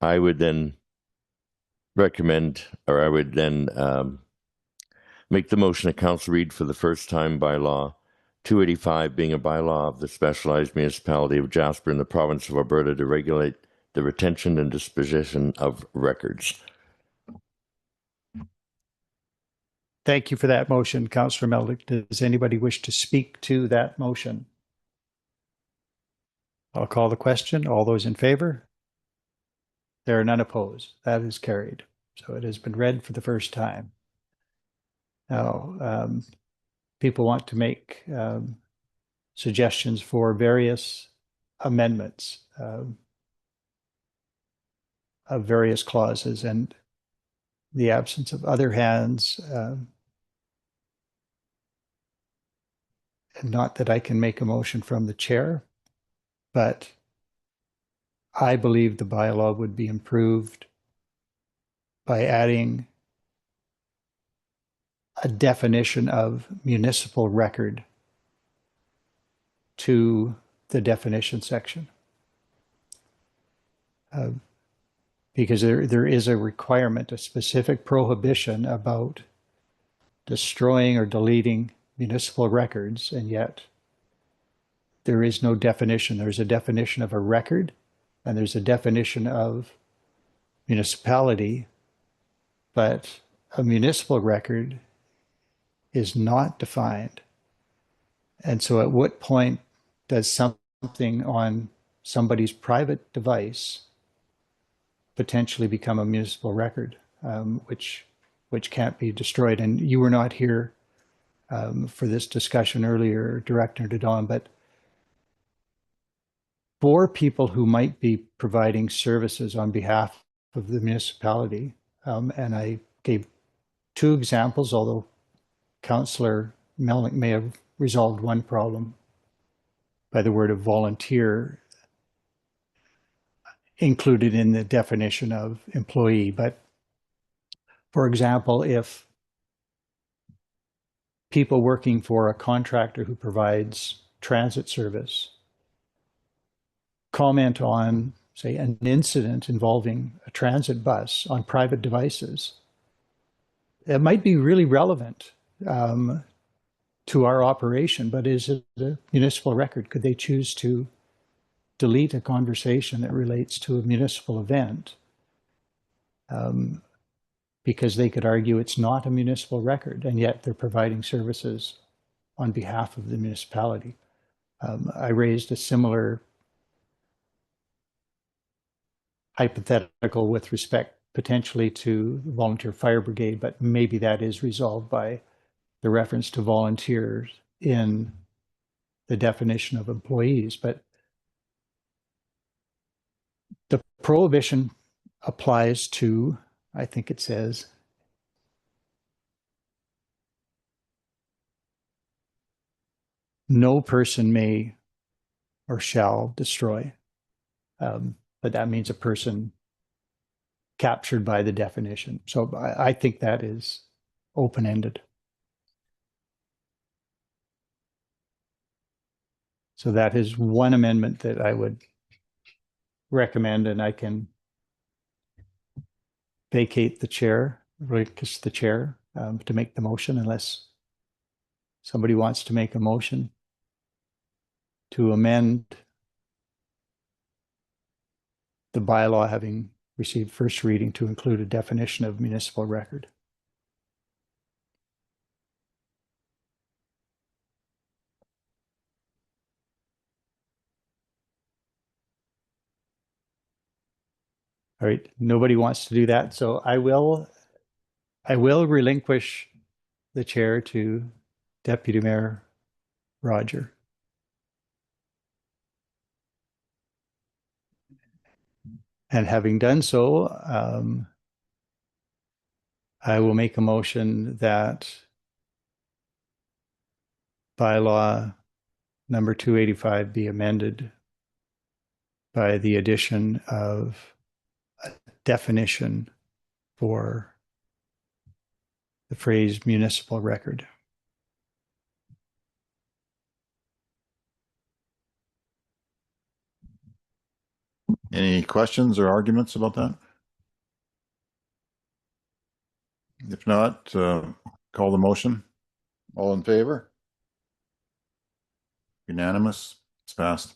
S5: I would then recommend, or I would then make the motion that council read for the first time bylaw 285, being a bylaw of the specialized municipality of Jasper in the province of Alberta to regulate the retention and disposition of records.
S1: Thank you for that motion, Councillor Melnick. Does anybody wish to speak to that motion? I'll call the question. All those in favor? There are none opposed. That is carried. So it has been read for the first time. Now, people want to make suggestions for various amendments of various clauses, and the absence of other hands. Not that I can make a motion from the chair, but I believe the bylaw would be improved by adding a definition of municipal record to the definition section. because there is a requirement, a specific prohibition about destroying or deleting municipal records, and yet there is no definition. There's a definition of a record, and there's a definition of municipality, but a municipal record is not defined. And so at what point does something on somebody's private device potentially become a municipal record, which can't be destroyed? And you were not here for this discussion earlier, Director Dodon, but for people who might be providing services on behalf of the municipality, and I gave two examples, although Councillor Melnick may have resolved one problem by the word of volunteer included in the definition of employee. But for example, if people working for a contractor who provides transit service comment on, say, an incident involving a transit bus on private devices, it might be really relevant to our operation, but is it a municipal record? Could they choose to delete a conversation that relates to a municipal event because they could argue it's not a municipal record, and yet they're providing services on behalf of the municipality? I raised a similar hypothetical with respect potentially to the volunteer fire brigade, but maybe that is resolved by the reference to volunteers in the definition of employees. But the prohibition applies to, I think it says, no person may or shall destroy. But that means a person captured by the definition. So I think that is open-ended. So that is one amendment that I would recommend, and I can vacate the chair, relinquish the chair to make the motion, unless somebody wants to make a motion to amend the bylaw having received first reading to include a definition of municipal record. All right, nobody wants to do that, so I will relinquish the chair to Deputy Mayor Roger. And having done so, I will make a motion that bylaw number 285 be amended by the addition of a definition for the phrase municipal record.
S7: Any questions or arguments about that? If not, call the motion. All in favor? Unanimous? It's passed.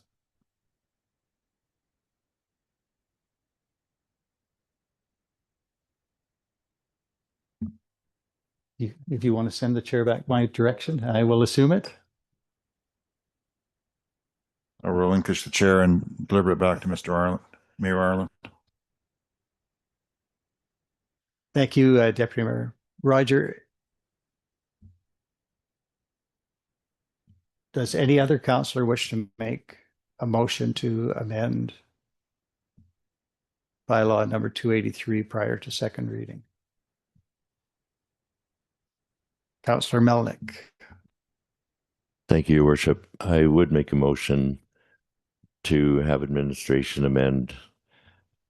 S1: If you want to send the chair back my direction, I will assume it.
S7: I'll relinquish the chair and deliver it back to Mr. Ireland, Mayor Ireland.
S1: Thank you, Deputy Mayor. Roger, does any other councillor wish to make a motion to amend bylaw number 283 prior to second reading? Councillor Melnick.
S5: Thank you, Your Worship. I would make a motion to have administration amend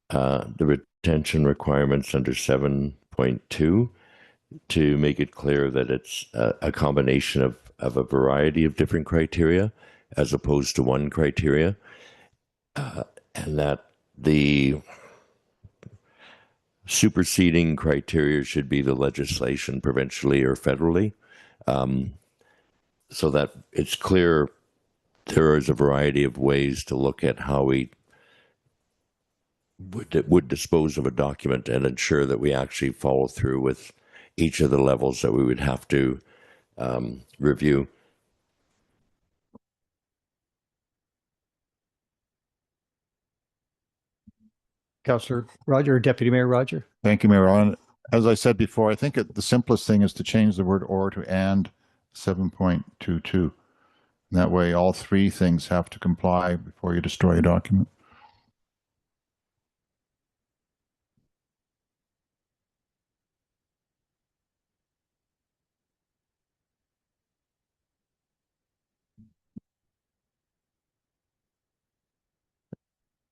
S5: the retention requirements under 7.2 to make it clear that it's a combination of a variety of different criteria as opposed to one criteria, and that the superseding criteria should be the legislation provincially or federally, so that it's clear there is a variety of ways to look at how we would dispose of a document and ensure that we actually follow through with each of the levels that we would have to review.
S1: Councillor Roger, Deputy Mayor Roger.
S7: Thank you, Mayor Allen. As I said before, I think the simplest thing is to change the word "or" to "and" 7.22. That way, all three things have to comply before you destroy a document.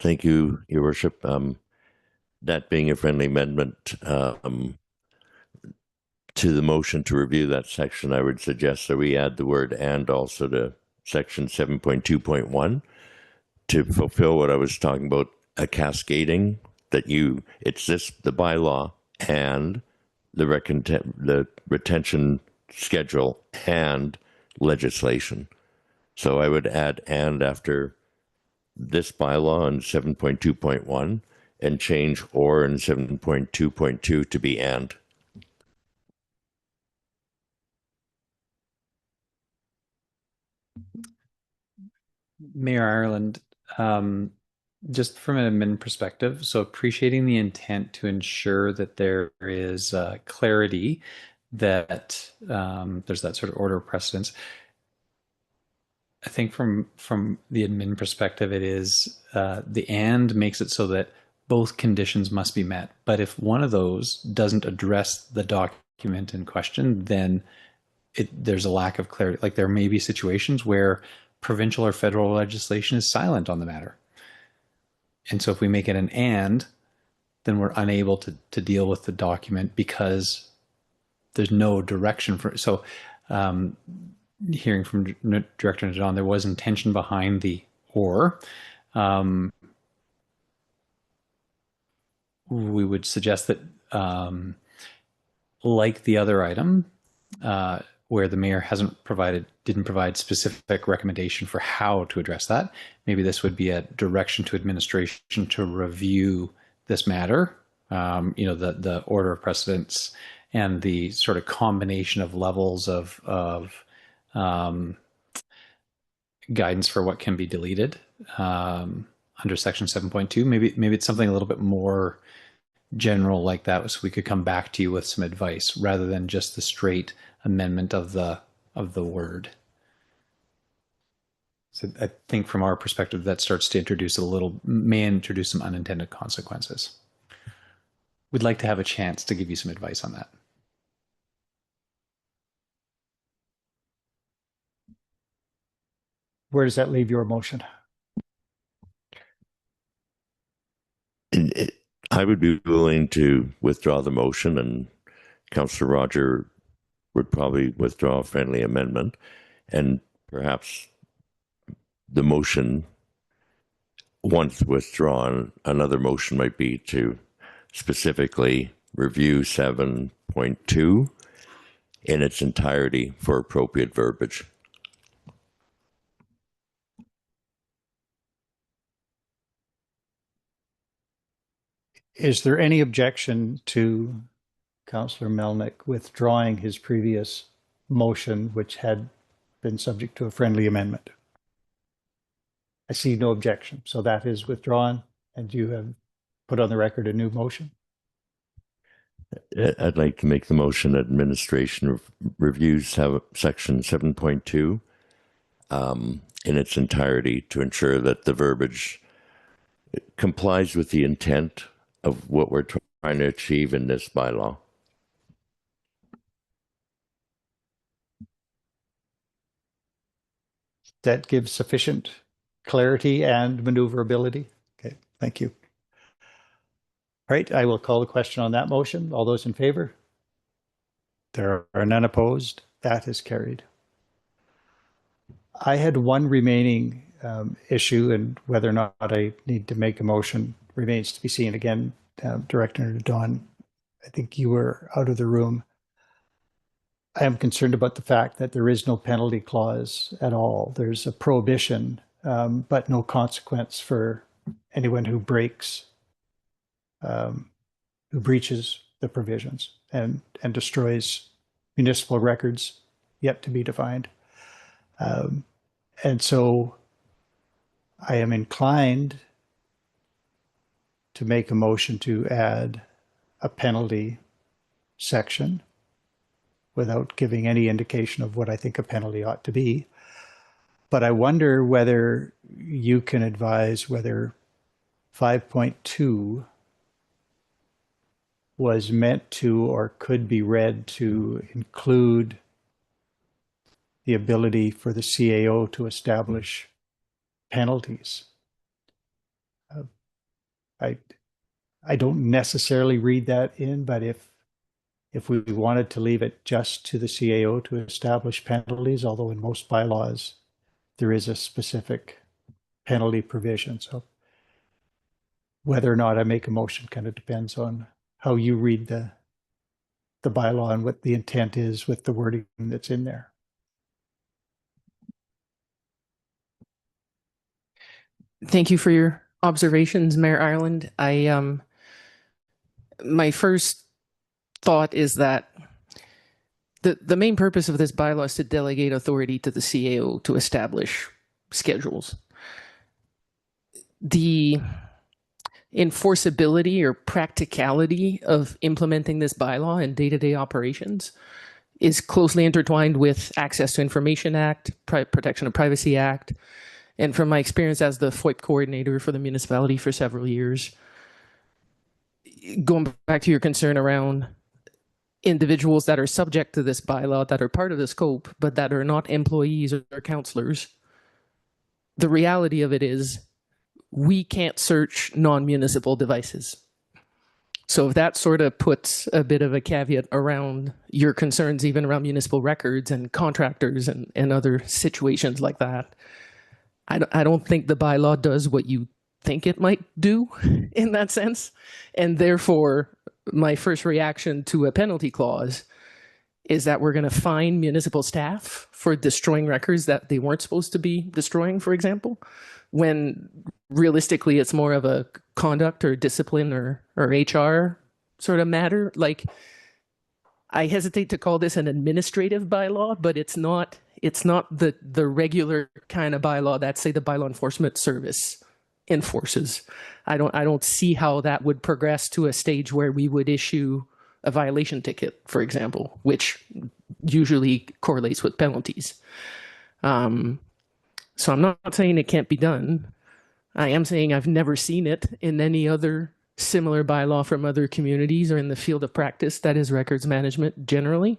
S5: Thank you, Your Worship. That being a friendly amendment to the motion to review that section, I would suggest that we add the word "and" also to section 7.2.1 to fulfill what I was talking about, a cascading, that it's the bylaw and the retention schedule and legislation. So I would add "and" after this bylaw in 7.2.1 and change "or" in 7.2.2 to be "and."
S10: Mayor Ireland, just from an admin perspective, so appreciating the intent to ensure that there is clarity, that there's that sort of order of precedence. I think from the admin perspective, it is the "and" makes it so that both conditions must be met. But if one of those doesn't address the document in question, then there's a lack of clarity. Like there may be situations where provincial or federal legislation is silent on the matter. And so if we make it an "and," then we're unable to deal with the document because there's no direction for it. So hearing from Director Nadon, there was intention behind the "or." We would suggest that like the other item, where the mayor didn't provide specific recommendation for how to address that. Maybe this would be a direction to administration to review this matter, the order of precedence and the sort of combination of levels of guidance for what can be deleted under section 7.2. Maybe it's something a little bit more general like that, so we could come back to you with some advice rather than just the straight amendment of the word. So I think from our perspective, that starts to may introduce some unintended consequences. We'd like to have a chance to give you some advice on that.
S1: Where does that leave your motion?
S5: I would be willing to withdraw the motion, and Councillor Roger would probably withdraw a friendly amendment, and perhaps the motion, once withdrawn, another motion might be to specifically review 7.2 in its entirety for appropriate verbiage.
S1: Is there any objection to Councillor Melnick withdrawing his previous motion, which had been subject to a friendly amendment? I see no objection. So that is withdrawn, and you have put on the record a new motion?
S5: I'd like to make the motion that administration reviews section 7.2 in its entirety to ensure that the verbiage complies with the intent of what we're trying to achieve in this bylaw.
S1: That gives sufficient clarity and maneuverability. Okay, thank you. All right, I will call the question on that motion. All those in favor? There are none opposed. That is carried. I had one remaining issue, and whether or not I need to make a motion remains to be seen. Again, Director Don, I think you were out of the room. I am concerned about the fact that there is no penalty clause at all. There's a prohibition, but no consequence for anyone who breaks, who breaches the provisions and destroys municipal records yet to be defined. And so I am inclined to make a motion to add a penalty section without giving any indication of what I think a penalty ought to be. But I wonder whether you can advise whether 5.2 was meant to or could be read to include the ability for the CAO to establish penalties. I don't necessarily read that in, but if we wanted to leave it just to the CAO to establish penalties, although in most bylaws there is a specific penalty provision. So whether or not I make a motion kind of depends on how you read the bylaw and what the intent is with the wording that's in there.
S6: Thank you for your observations, Mayor Ireland. My first thought is that the main purpose of this bylaw is to delegate authority to the CAO to establish schedules. The enforceability or practicality of implementing this bylaw in day-to-day operations is closely intertwined with Access to Information Act, Protection of Privacy Act, and from my experience as the FOIP coordinator for the municipality for several years, going back to your concern around individuals that are subject to this bylaw that are part of the scope, but that are not employees or councillors, the reality of it is we can't search non-municipal devices. So if that sort of puts a bit of a caveat around your concerns, even around municipal records and contractors and other situations like that, I don't think the bylaw does what you think it might do in that sense. And therefore, my first reaction to a penalty clause is that we're going to fine municipal staff for destroying records that they weren't supposed to be destroying, for example, when realistically it's more of a conduct or discipline or HR sort of matter. Like, I hesitate to call this an administrative bylaw, but it's not the regular kind of bylaw that, say, the Bylaw Enforcement Service enforces. I don't see how that would progress to a stage where we would issue a violation ticket, for example, which usually correlates with penalties. So I'm not saying it can't be done. I am saying I've never seen it in any other similar bylaw from other communities or in the field of practice that is records management generally.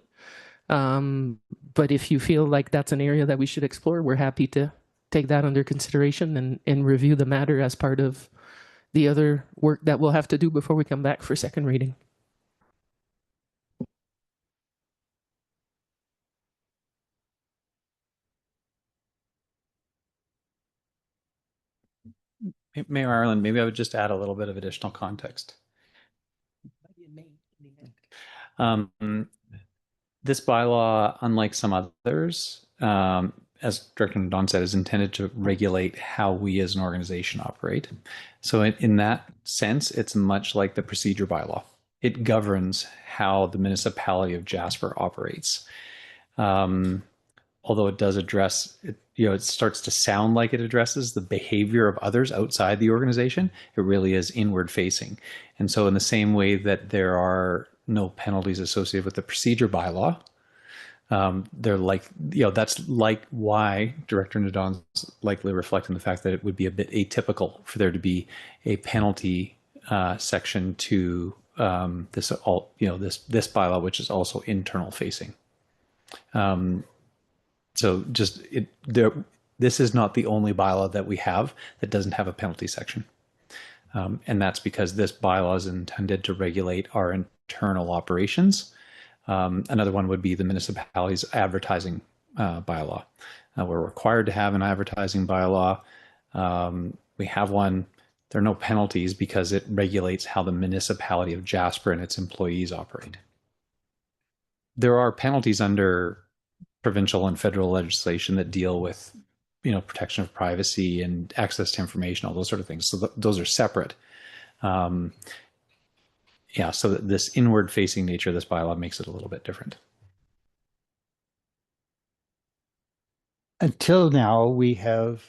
S6: But if you feel like that's an area that we should explore, we're happy to take that under consideration and review the matter as part of the other work that we'll have to do before we come back for second reading.
S10: Mayor Ireland, maybe I would just add a little bit of additional context. This bylaw, unlike some others, as Director Don said, is intended to regulate how we as an organization operate. So in that sense, it's much like the procedure bylaw. It governs how the municipality of Jasper operates. Although it does address, it starts to sound like it addresses the behavior of others outside the organization. It really is inward facing. And so in the same way that there are no penalties associated with the procedure bylaw, they're like, that's like why Director Nadon's likely reflecting the fact that it would be a bit atypical for there to be a penalty section to this bylaw, which is also internal facing. So just this is not the only bylaw that we have that doesn't have a penalty section. And that's because this bylaw is intended to regulate our internal operations. Another one would be the municipality's advertising bylaw. We're required to have an advertising bylaw. We have one. There are no penalties because it regulates how the municipality of Jasper and its employees operate. There are penalties under provincial and federal legislation that deal with, protection of privacy and access to information, all those sort of things. So those are separate. So that this inward-facing nature of this bylaw makes it a little bit different.
S1: Until now, we have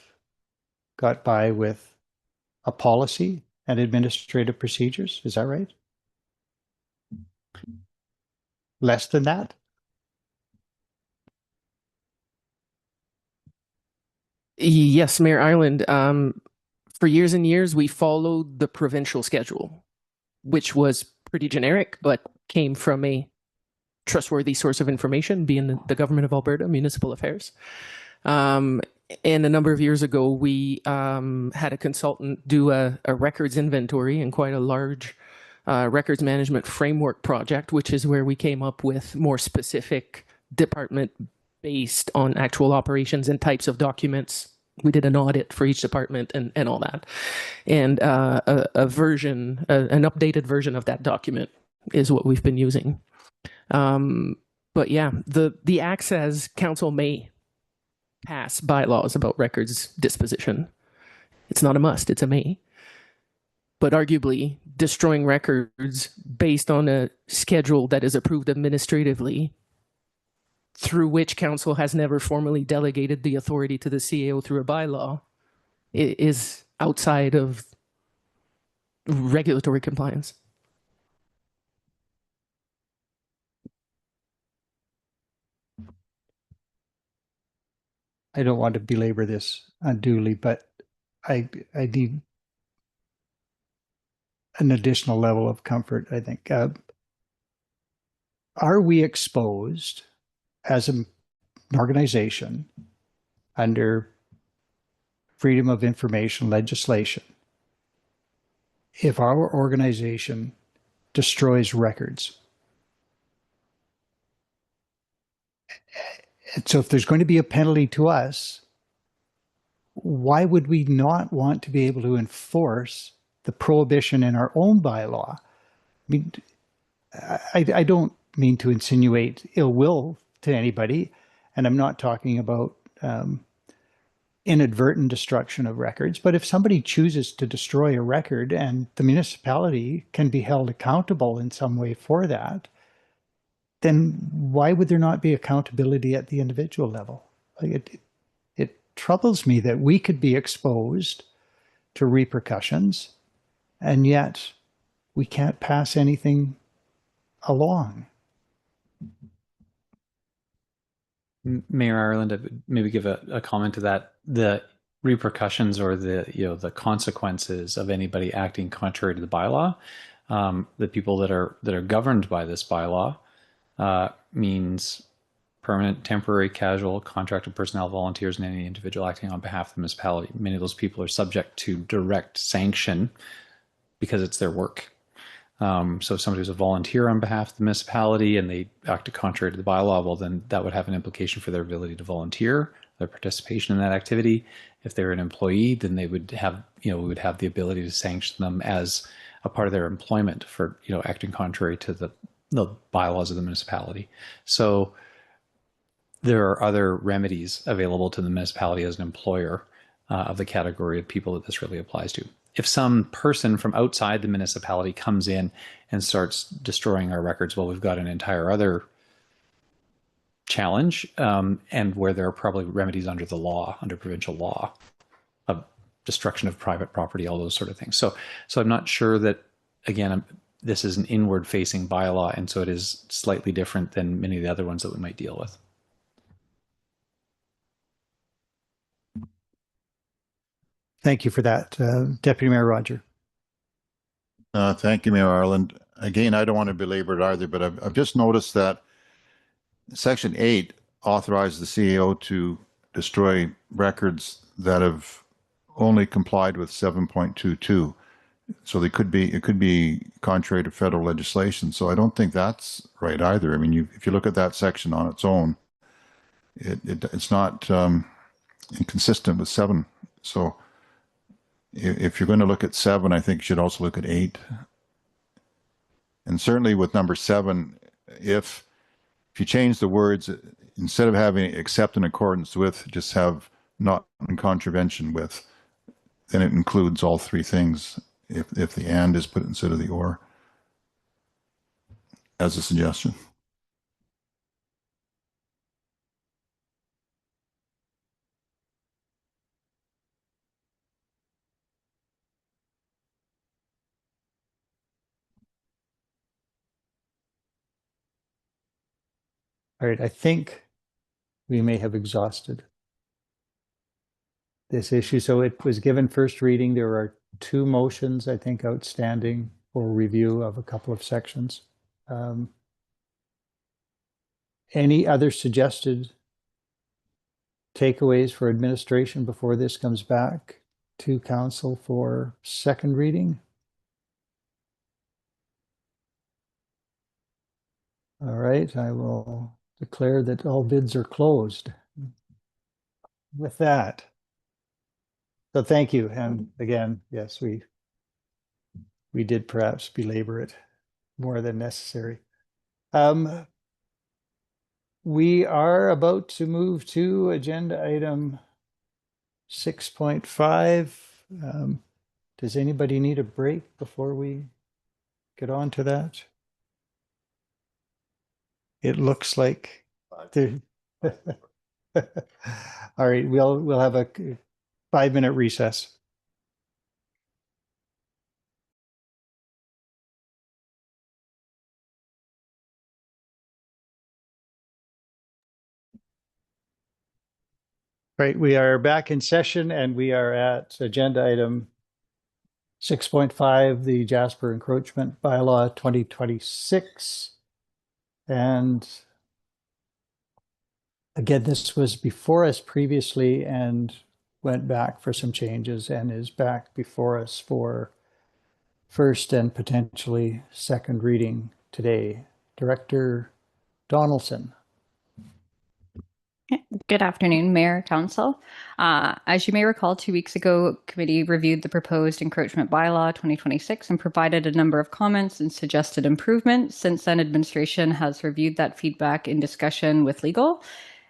S1: got by with a policy and administrative procedures. Is that right? Less than that?
S6: Yes, Mayor Ireland. For years and years, we followed the provincial schedule, which was pretty generic, but came from a trustworthy source of information, being the Government of Alberta Municipal Affairs. And a number of years ago, we had a consultant do a records inventory and quite a large records management framework project, which is where we came up with more specific department based on actual operations and types of documents. We did an audit for each department and all that. And a version, an updated version of that document is what we've been using. But yeah, the Access Council may pass bylaws about records disposition. It's not a must, it's a may. But arguably, destroying records based on a schedule that is approved administratively, through which council has never formally delegated the authority to the CAO through a bylaw, is outside of regulatory compliance.
S1: I don't want to belabor this unduly, but I need an additional level of comfort, I think. Are we exposed as an organization under freedom of information legislation if our organization destroys records? And so if there's going to be a penalty to us, why would we not want to be able to enforce the prohibition in our own bylaw? I mean, I don't mean to insinuate ill will to anybody, and I'm not talking about inadvertent destruction of records, but if somebody chooses to destroy a record and the municipality can be held accountable in some way for that, then why would there not be accountability at the individual level? Like it troubles me that we could be exposed to repercussions and yet we can't pass anything along.
S10: Mayor Ireland, I would maybe give a comment to that. The repercussions or the consequences of anybody acting contrary to the bylaw, the people that are governed by this bylaw, means permanent, temporary, casual, contracted personnel, volunteers, and any individual acting on behalf of the municipality. Many of those people are subject to direct sanction because it's their work. So if somebody who's a volunteer on behalf of the municipality and they act contrary to the bylaw, well, then that would have an implication for their ability to volunteer, their participation in that activity. If they're an employee, then they would have, we would have the ability to sanction them as a part of their employment for, acting contrary to the bylaws of the municipality. So there are other remedies available to the municipality as an employer of the category of people that this really applies to. If some person from outside the municipality comes in and starts destroying our records, well, we've got an entire other challenge, and where there are probably remedies under the law, under provincial law, of destruction of private property, all those sort of things. So I'm not sure that, again, this is an inward-facing bylaw, and so it is slightly different than many of the other ones that we might deal with.
S1: Thank you for that, Deputy Mayor Roger.
S7: Thank you, Mayor Ireland. Again, I don't want to belabor it either, but I've just noticed that Section 8 authorizes the CAO to destroy records that have only complied with 7.22. So it could be contrary to federal legislation. So I don't think that's right either. I mean, if you look at that section on its own, it's not inconsistent with 7. So if you're going to look at 7, I think you should also look at 8. And certainly with number 7, if you change the words, instead of having except in accordance with, just have not in contravention with, then it includes all 3 things if the and is put instead of the or, as a suggestion.
S1: All right, I think we may have exhausted this issue. So it was given first reading. There are 2 motions, I think, outstanding for review of a couple of sections. Any other suggested takeaways for administration before this comes back to council for second reading? All right, I will declare that all bids are closed. With that, so thank you. And again, yes, we did perhaps belabor it more than necessary. We are about to move to agenda item 6.5. Does anybody need a break before we get on to that? It looks like there. All right, we'll have a 5-minute recess. Right, we are back in session and we are at agenda item 6.5, the Jasper Encroachment Bylaw 2026. And again, this was before us previously and went back for some changes and is back before us for first and potentially second reading today. Director Donaldson.
S11: Good afternoon, Mayor, Council. As you may recall, 2 weeks ago, committee reviewed the proposed encroachment bylaw 2026 and provided a number of comments and suggested improvements. Since then, administration has reviewed that feedback in discussion with legal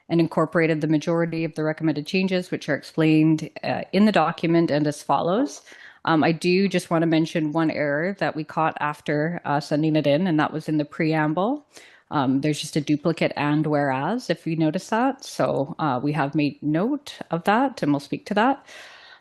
S11: and incorporated the majority of the recommended changes, which are explained in the document and as follows. I do just want to mention one error that we caught after sending it in, and that was in the preamble. There's just a duplicate and whereas, if you notice that. So we have made note of that and we'll speak to that.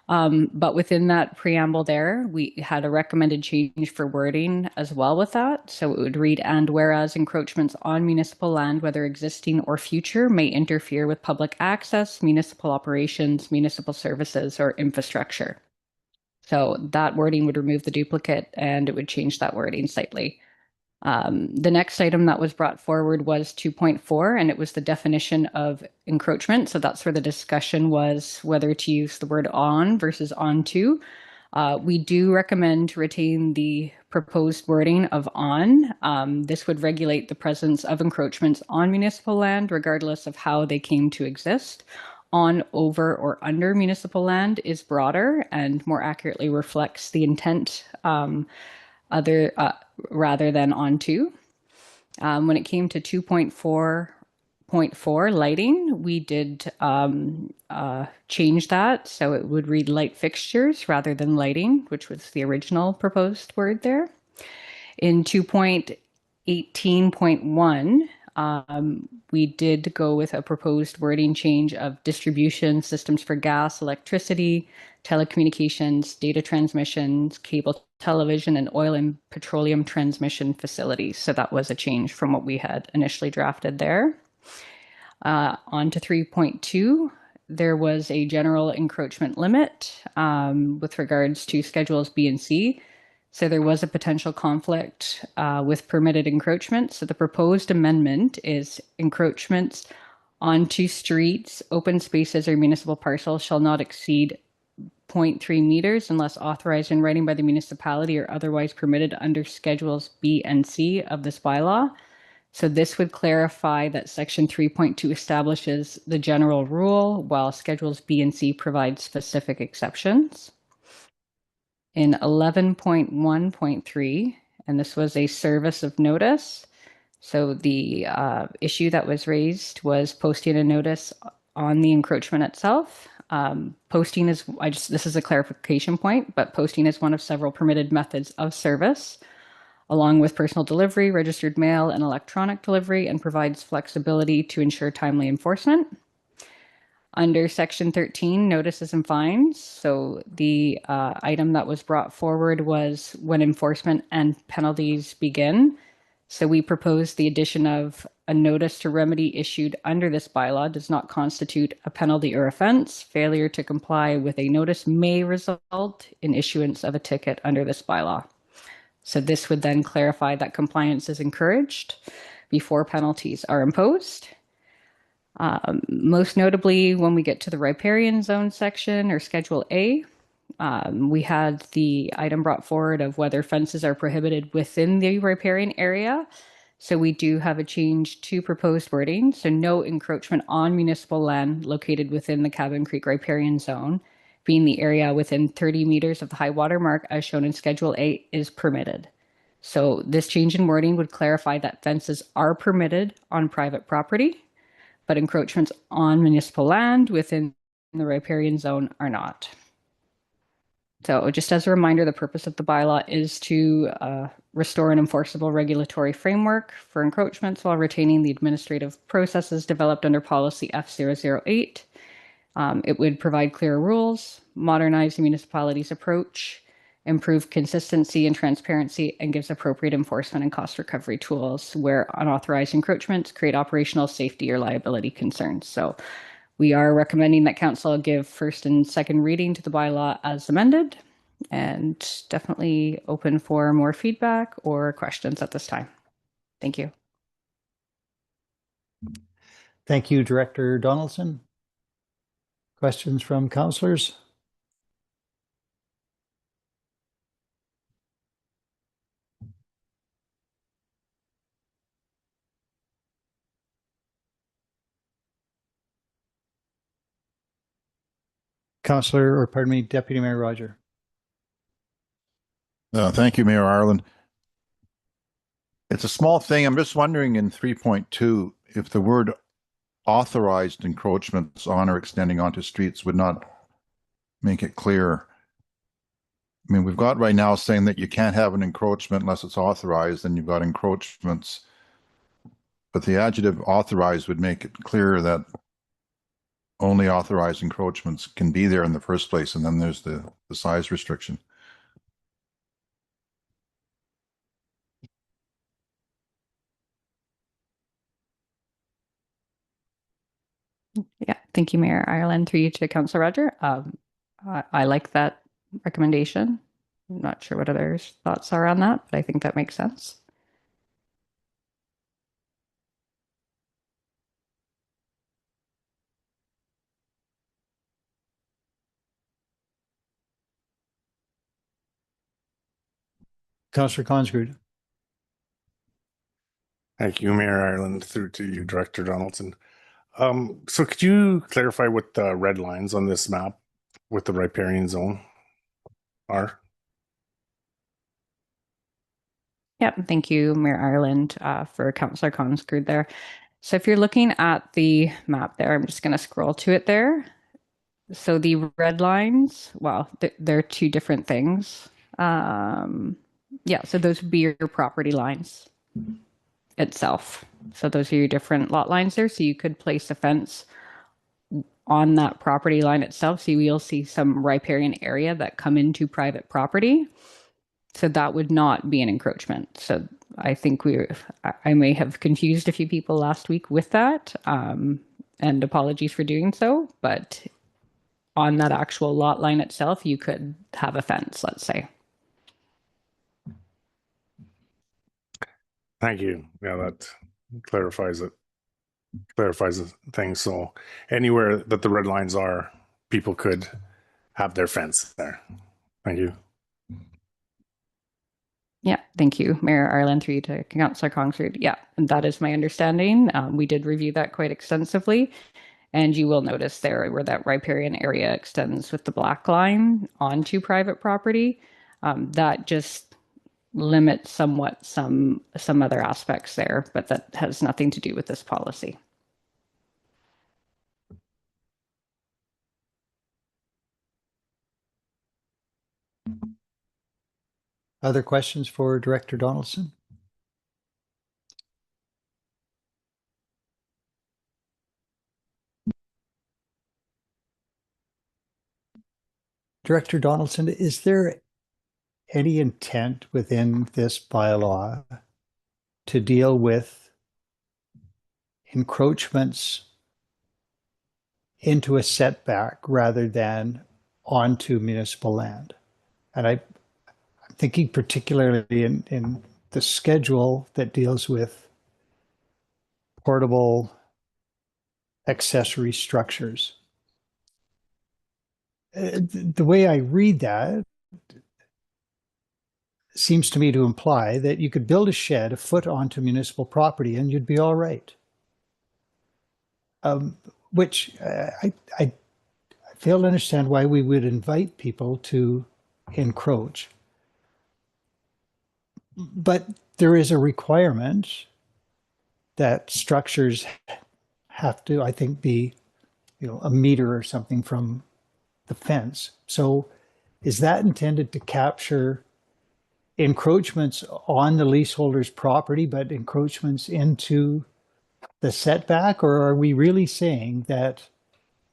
S11: But within that preamble there, we had a recommended change for wording as well with that. So it would read, and whereas encroachments on municipal land, whether existing or future, may interfere with public access, municipal operations, municipal services, or infrastructure. So that wording would remove the duplicate and it would change that wording slightly. The next item that was brought forward was 2.4, and it was the definition of encroachment. So that's where the discussion was whether to use the word on versus onto. We do recommend to retain the proposed wording of on. This would regulate the presence of encroachments on municipal land, regardless of how they came to exist. On, over, or under municipal land is broader and more accurately reflects the intent rather than onto. When it came to 2.4.4 lighting, we did change that. So it would read light fixtures rather than lighting, which was the original proposed word there. In 2.18.1, we did go with a proposed wording change of distribution systems for gas, electricity, telecommunications, data transmissions, cable television, and oil and petroleum transmission facilities. So that was a change from what we had initially drafted there. On to 3.2, there was a general encroachment limit with regards to schedules B and C. So there was a potential conflict with permitted encroachment. So the proposed amendment is encroachments onto streets, open spaces, or municipal parcels shall not exceed 0.3 meters unless authorized in writing by the municipality or otherwise permitted under schedules B and C of this bylaw. So this would clarify that section 3.2 establishes the general rule while schedules B and C provide specific exceptions. in 11.1.3, and this was a service of notice. So the issue that was raised was posting a notice on the encroachment itself. Posting is, this is a clarification point, but posting is one of several permitted methods of service, along with personal delivery, registered mail, and electronic delivery, and provides flexibility to ensure timely enforcement. Under Section 13, notices and fines. So the item that was brought forward was when enforcement and penalties begin. So we proposed the addition of a notice to remedy issued under this bylaw does not constitute a penalty or offense. Failure to comply with a notice may result in issuance of a ticket under this bylaw. So this would then clarify that compliance is encouraged before penalties are imposed. Most notably, when we get to the riparian zone section or Schedule A, we had the item brought forward of whether fences are prohibited within the riparian area. So we do have a change to proposed wording. So no encroachment on municipal land located within the Cabin Creek riparian zone, being the area within 30 meters of the high water mark as shown in Schedule A, is permitted. So this change in wording would clarify that fences are permitted on private property, but encroachments on municipal land within the riparian zone are not. So just as a reminder, the purpose of the bylaw is to restore an enforceable regulatory framework for encroachments while retaining the administrative processes developed under policy F008. It would provide clearer rules, modernize the municipality's approach, improve consistency and transparency, and gives appropriate enforcement and cost recovery tools where unauthorized encroachments create operational safety or liability concerns. So we are recommending that Council give first and second reading to the bylaw as amended, and definitely open for more feedback or questions at this time. Thank you.
S1: Thank you, Director Donaldson. Questions from councillors? Councillor, or pardon me, Deputy Mayor Roger.
S7: Thank you, Mayor Ireland. It's a small thing. I'm just wondering in 3.2 if the word authorized encroachments on or extending onto streets would not make it clear. I mean, we've got right now saying that you can't have an encroachment unless it's authorized, and you've got encroachments. But the adjective authorized would make it clear that only authorized encroachments can be there in the first place, and then there's the size restriction.
S11: Yeah, thank you, Mayor Ireland. Through you to Councillor Roger. I like that recommendation. I'm not sure what others' thoughts are on that, but I think that makes sense.
S1: Councillor Consgrude.
S8: Thank you, Mayor Ireland. Through to you, Director Donaldson. So could you clarify what the red lines on this map with the riparian zone are?
S11: Yep, thank you, Mayor Ireland, for Councillor Consgrude there. So if you're looking at the map there, I'm just going to scroll to it there. So the red lines, well, they're two different things. Yeah, so those would be your property lines itself. So those are your different lot lines there. So you could place a fence on that property line itself. So you'll see some riparian area that come into private property. So that would not be an encroachment. So I think I may have confused a few people last week with that, and apologies for doing so. But on that actual lot line itself, you could have a fence, let's say.
S8: Thank you. Yeah, that clarifies it. Clarifies the thing. So anywhere that the red lines are, people could have their fence there. Thank you.
S11: Yeah, thank you, Mayor Ireland, through you to Councillor Consgrude. Yeah, and that is my understanding. We did review that quite extensively, and you will notice there where that riparian area extends with the black line onto private property. That just limits somewhat some other aspects there, but that has nothing to do with this policy.
S1: Other questions for Director Donaldson? Director Donaldson, is there any intent within this bylaw to deal with encroachments into a setback rather than onto municipal land? And I'm thinking particularly in the schedule that deals with portable accessory structures. The way I read that seems to me to imply that you could build a shed a foot onto municipal property and you'd be all right. Which I fail to understand why we would invite people to encroach. But there is a requirement that structures have to, I think, be, a meter or something from the fence. So is that intended to capture encroachments on the leaseholder's property, but encroachments into the setback? Or are we really saying that,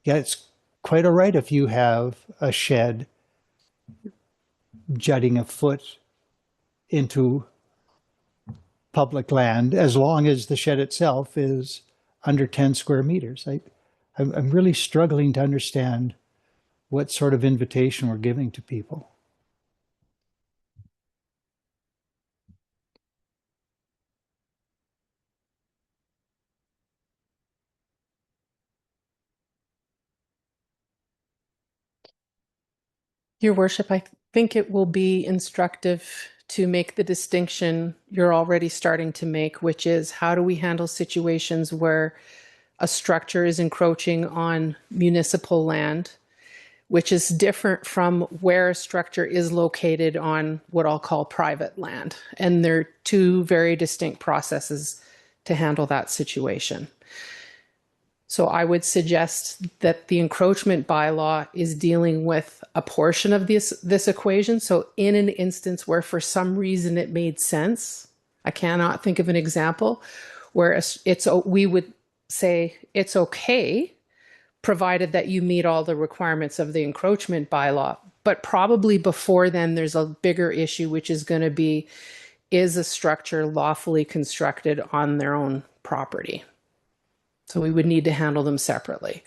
S1: yeah, it's quite all right if you have a shed jutting a foot into public land, as long as the shed itself is under 10 square meters? I'm really struggling to understand what sort of invitation we're giving to people.
S3: Your Worship, I think it will be instructive to make the distinction you're already starting to make, which is how do we handle situations where a structure is encroaching on municipal land, which is different from where a structure is located on what I'll call private land. And they're two very distinct processes to handle that situation. So I would suggest that the encroachment bylaw is dealing with a portion of this equation. So in an instance where for some reason it made sense, I cannot think of an example where we would say it's okay, provided that you meet all the requirements of the encroachment bylaw. But probably before then, there's a bigger issue, which is going to be, is a structure lawfully constructed on their own property? So we would need to handle them separately.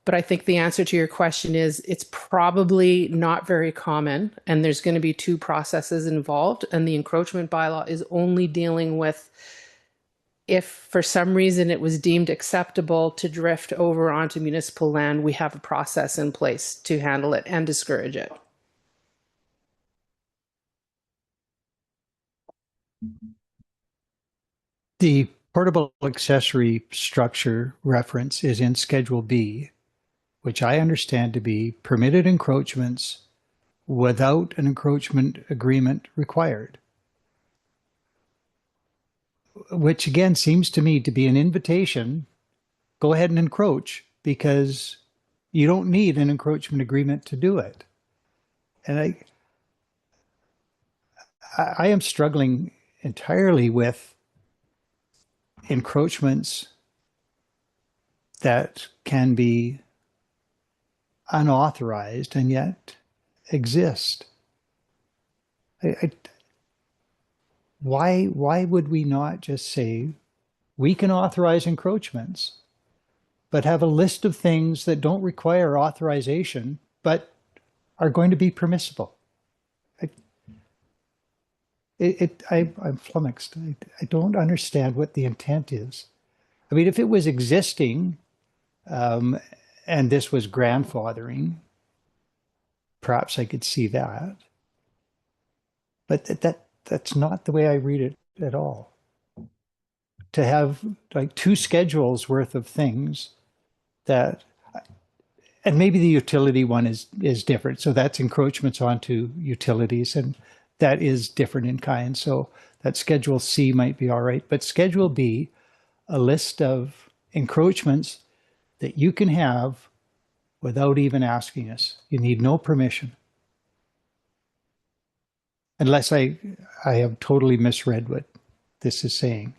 S3: But I think the answer to your question is it's probably not very common, and there's going to be two processes involved, and the encroachment bylaw is only dealing with if for some reason it was deemed acceptable to drift over onto municipal land, we have a process in place to handle it and discourage it.
S1: The portable accessory structure reference is in Schedule B, which I understand to be permitted encroachments without an encroachment agreement required. Which again seems to me to be an invitation, go ahead and encroach, because you don't need an encroachment agreement to do it. And I am struggling entirely with encroachments that can be unauthorized and yet exist. Why would we not just say we can authorize encroachments, but have a list of things that don't require authorization but are going to be permissible? I'm flummoxed. I don't understand what the intent is. I mean, if it was existing and this was grandfathering, perhaps I could see that. But that's not the way I read it at all. To have like two schedules worth of things that, and maybe the utility one is different. So that's encroachments onto utilities, and that is different in kind. So that Schedule C might be all right, but Schedule B, a list of encroachments that you can have without even asking us. You need no permission. Unless I have totally misread what this is saying.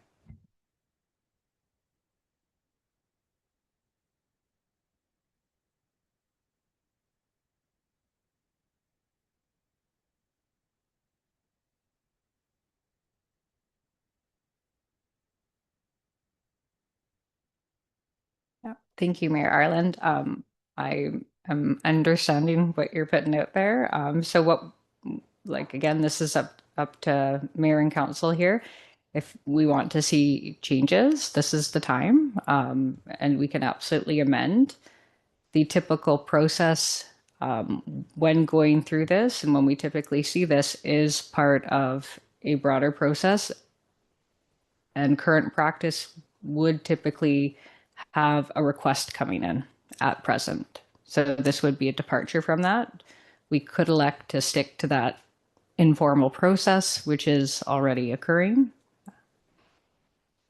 S11: Yeah. Thank you, Mayor Ireland. I am understanding what you're putting out there. So what, like, again, this is up to Mayor and Council here. If we want to see changes, this is the time, and we can absolutely amend. The typical process when going through this, and when we typically see this, is part of a broader process, and current practice would typically have a request coming in at present. So this would be a departure from that. We could elect to stick to that informal process, which is already occurring.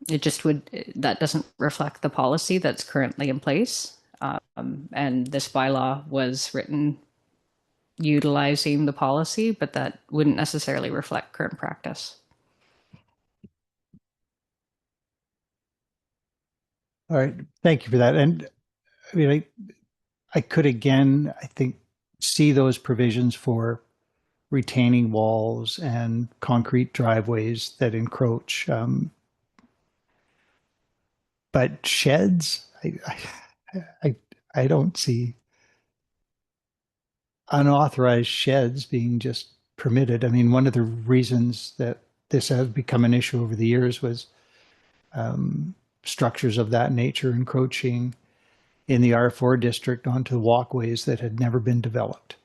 S11: It just that doesn't reflect the policy that's currently in place. And this bylaw was written utilizing the policy, but that wouldn't necessarily reflect current practice.
S1: All right, thank you for that. And I mean, I could again, I think, see those provisions for retaining walls and concrete driveways that encroach. But sheds, I don't see unauthorized sheds being just permitted. I mean, one of the reasons that this has become an issue over the years was structures of that nature encroaching in the R4 district onto walkways that had never been developed.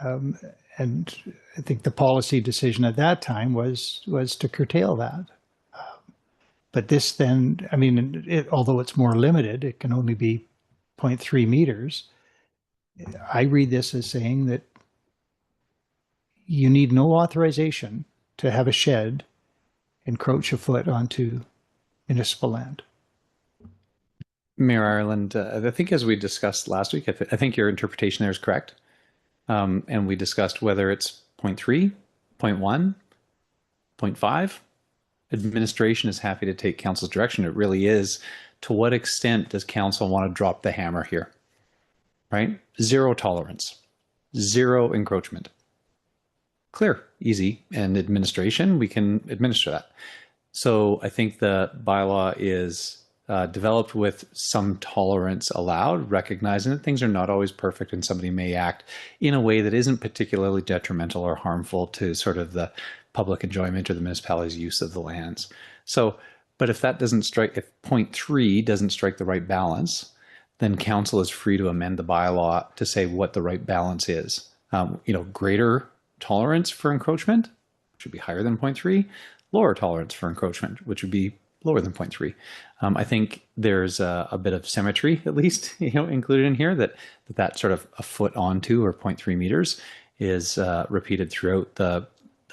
S1: And I think the policy decision at that time was to curtail that. But this then, I mean, although it's more limited, it can only be 0.3 meters. I read this as saying that you need no authorization to have a shed encroach a foot onto municipal land.
S10: Mayor Ireland, I think as we discussed last week, I think your interpretation there is correct. And we discussed whether it's 0.3, 0.1, 0.5. Administration is happy to take council's direction. It really is, to what extent does council want to drop the hammer here? Right? Zero tolerance, zero encroachment. Clear, easy, and administration, we can administer that. So I think the bylaw is developed with some tolerance allowed, recognizing that things are not always perfect and somebody may act in a way that isn't particularly detrimental or harmful to sort of the public enjoyment or the municipality's use of the lands. So, but if that doesn't strike, if 0.3 doesn't strike the right balance, then council is free to amend the bylaw to say what the right balance is. Greater tolerance for encroachment, which would be higher than 0.3, lower tolerance for encroachment, which would be lower than 0.3. I think there's a bit of symmetry, at least, included in here, that sort of a foot onto or 0.3 meters is repeated throughout the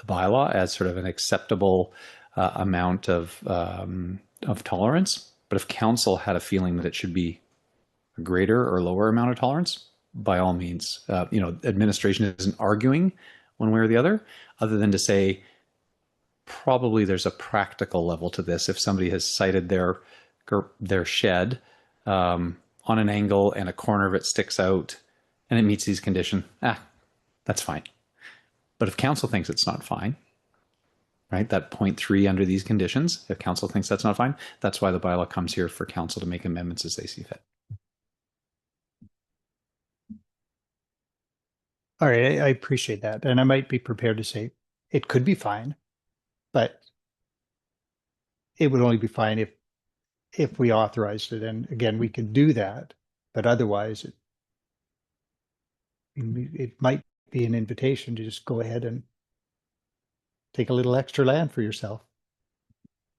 S10: bylaw as sort of an acceptable amount of tolerance. But if council had a feeling that it should be a greater or lower amount of tolerance, by all means, administration isn't arguing one way or the other than to say, probably there's a practical level to this. If somebody has sited their shed on an angle and a corner of it sticks out and it meets these conditions, that's fine. But if council thinks it's not fine, right, that 0.3 under these conditions, if council thinks that's not fine, that's why the bylaw comes here for council to make amendments as they see fit.
S1: All right, I appreciate that. And I might be prepared to say it could be fine, but it would only be fine if we authorized it. And again, we can do that, but otherwise it might be an invitation to just go ahead and take a little extra land for yourself.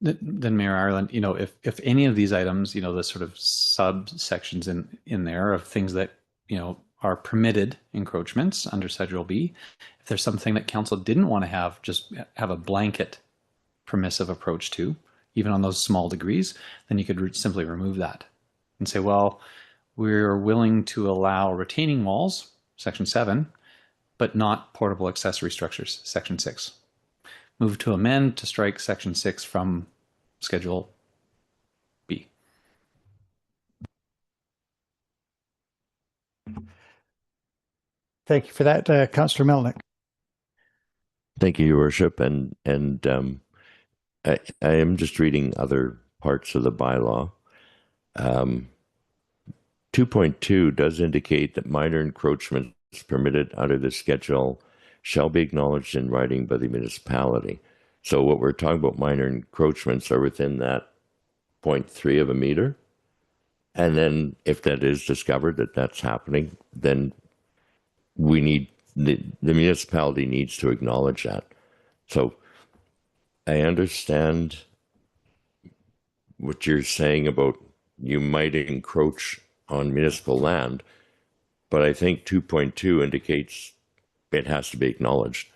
S10: Then Mayor Ireland, if any of these items, the sort of subsections in there of things that are permitted encroachments under Schedule B. If there's something that council didn't want to have, just have a blanket permissive approach to, even on those small degrees, then you could simply remove that and say, well, we're willing to allow retaining walls, Section 7, but not portable accessory structures, Section 6. Move to amend to strike Section 6 from Schedule B.
S1: Thank you for that, Councillor Melnick.
S5: Thank you, Your Worship. And I am just reading other parts of the bylaw. 2.2 does indicate that minor encroachments permitted under the schedule shall be acknowledged in writing by the municipality. So what we're talking about, minor encroachments, are within that 0.3 of a meter. And then if that is discovered that that's happening, then we need, the municipality needs to acknowledge that. So I understand what you're saying about you might encroach on municipal land, but I think 2.2 indicates it has to be acknowledged.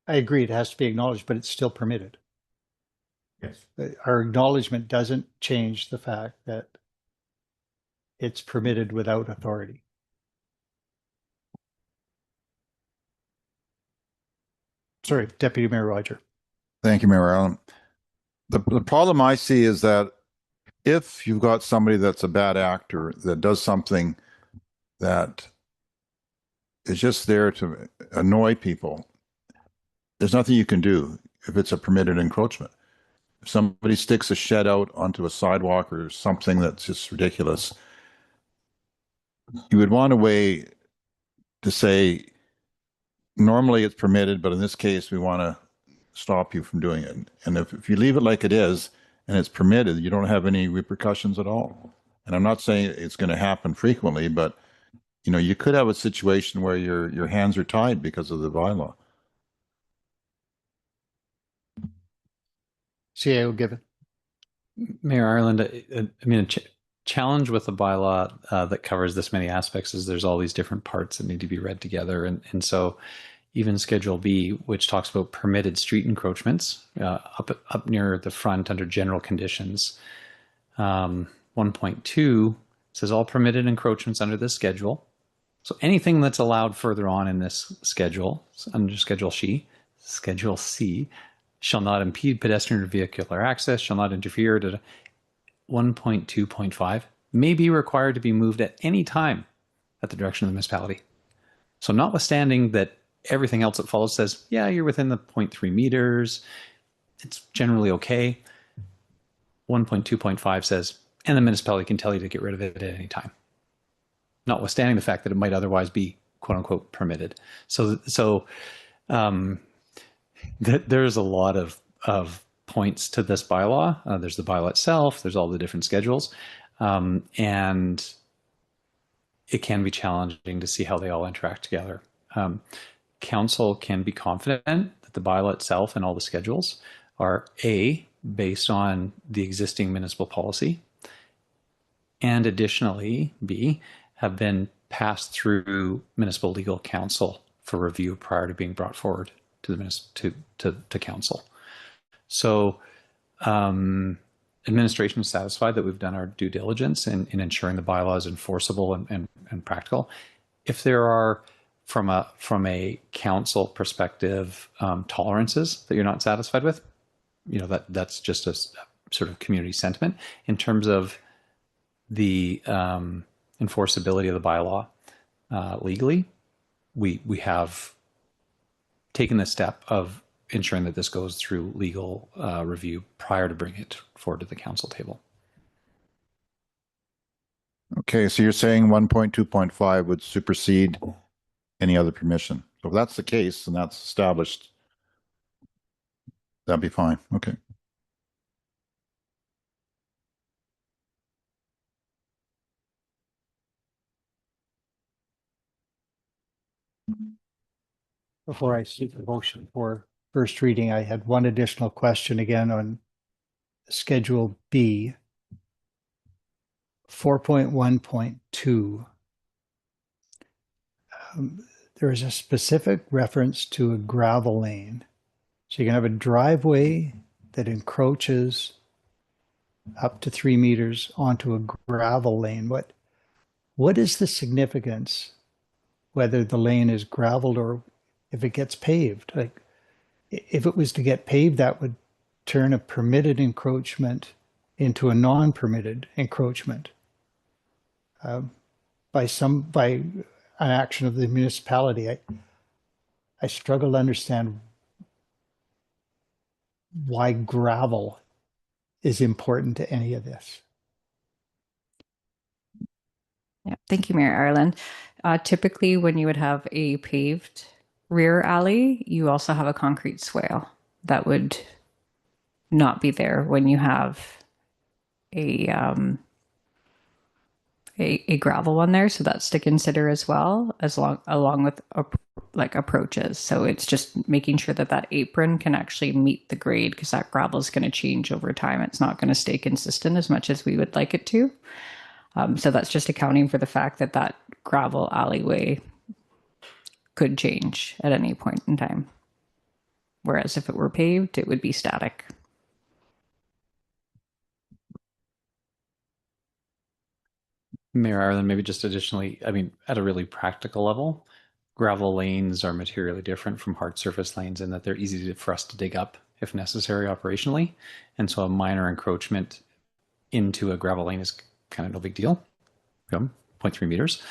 S1: I agree, it has to be acknowledged, but it's still permitted.
S7: Yes.
S1: Our acknowledgement doesn't change the fact that it's permitted without authority. Sorry, Deputy Mayor Roger.
S7: Thank you, Mayor Allen. The problem I see is that if you've got somebody that's a bad actor that does something that is just there to annoy people, there's nothing you can do if it's a permitted encroachment. If somebody sticks a shed out onto a sidewalk or something that's just ridiculous, you would want a way to say, normally it's permitted, but in this case, we want to stop you from doing it. And if you leave it like it is and it's permitted, you don't have any repercussions at all. And I'm not saying it's going to happen frequently, but you could have a situation where your hands are tied because of the bylaw.
S1: CAO Given.
S10: Mayor Ireland, a challenge with the bylaw that covers this many aspects is there's all these different parts that need to be read together. And so even Schedule B, which talks about permitted street encroachments up near the front under general conditions, 1.2 says all permitted encroachments under this schedule. So anything that's allowed further on in this schedule, under Schedule C, shall not impede pedestrian or vehicular access, shall not interfere. 1.2.5 may be required to be moved at any time at the direction of the municipality. So notwithstanding that everything else that follows says, yeah, you're within the 0.3 meters, it's generally okay. 1.2.5 says, and the municipality can tell you to get rid of it at any time, notwithstanding the fact that it might otherwise be quote unquote permitted. So there's a lot of points to this bylaw. There's the bylaw itself, there's all the different schedules, and it can be challenging to see how they all interact together. Council can be confident that the bylaw itself and all the schedules are A, based on the existing municipal policy, and additionally, B, have been passed through municipal legal counsel for review prior to being brought forward to the council. So administration is satisfied that we've done our due diligence in ensuring the bylaw is enforceable and practical. If there are, from a council perspective, tolerances that you're not satisfied with, that's just a sort of community sentiment. In terms of the enforceability of the bylaw legally, we have taken the step of ensuring that this goes through legal review prior to bringing it forward to the council table.
S7: Okay, so you're saying 1.2.5 would supersede any other permission. So if that's the case and that's established, that'd be fine. Okay.
S1: Before I seek a motion for first reading, I had one additional question again on Schedule B, 4.1.2. There is a specific reference to a gravel lane. So you can have a driveway that encroaches up to 3 meters onto a gravel lane. What is the significance, whether the lane is graveled or if it gets paved? Like, if it was to get paved, that would turn a permitted encroachment into a non-permitted encroachment by an action of the municipality. I struggle to understand why gravel is important to any of this.
S11: Yeah, thank you, Mayor Ireland. Typically, when you would have a paved rear alley, you also have a concrete swale. That would not be there when you have a gravel one there. So that's to consider as well, along with like approaches. So it's just making sure that that apron can actually meet the grade, because that gravel is going to change over time. It's not going to stay consistent as much as we would like it to. So that's just accounting for the fact that that gravel alleyway could change at any point in time. Whereas if it were paved, it would be static.
S10: Mayor Ireland, maybe just additionally, I mean, at a really practical level, gravel lanes are materially different from hard surface lanes in that they're easy for us to dig up if necessary operationally. And so a minor encroachment into a gravel lane is kind of no big deal, 0.3 meters.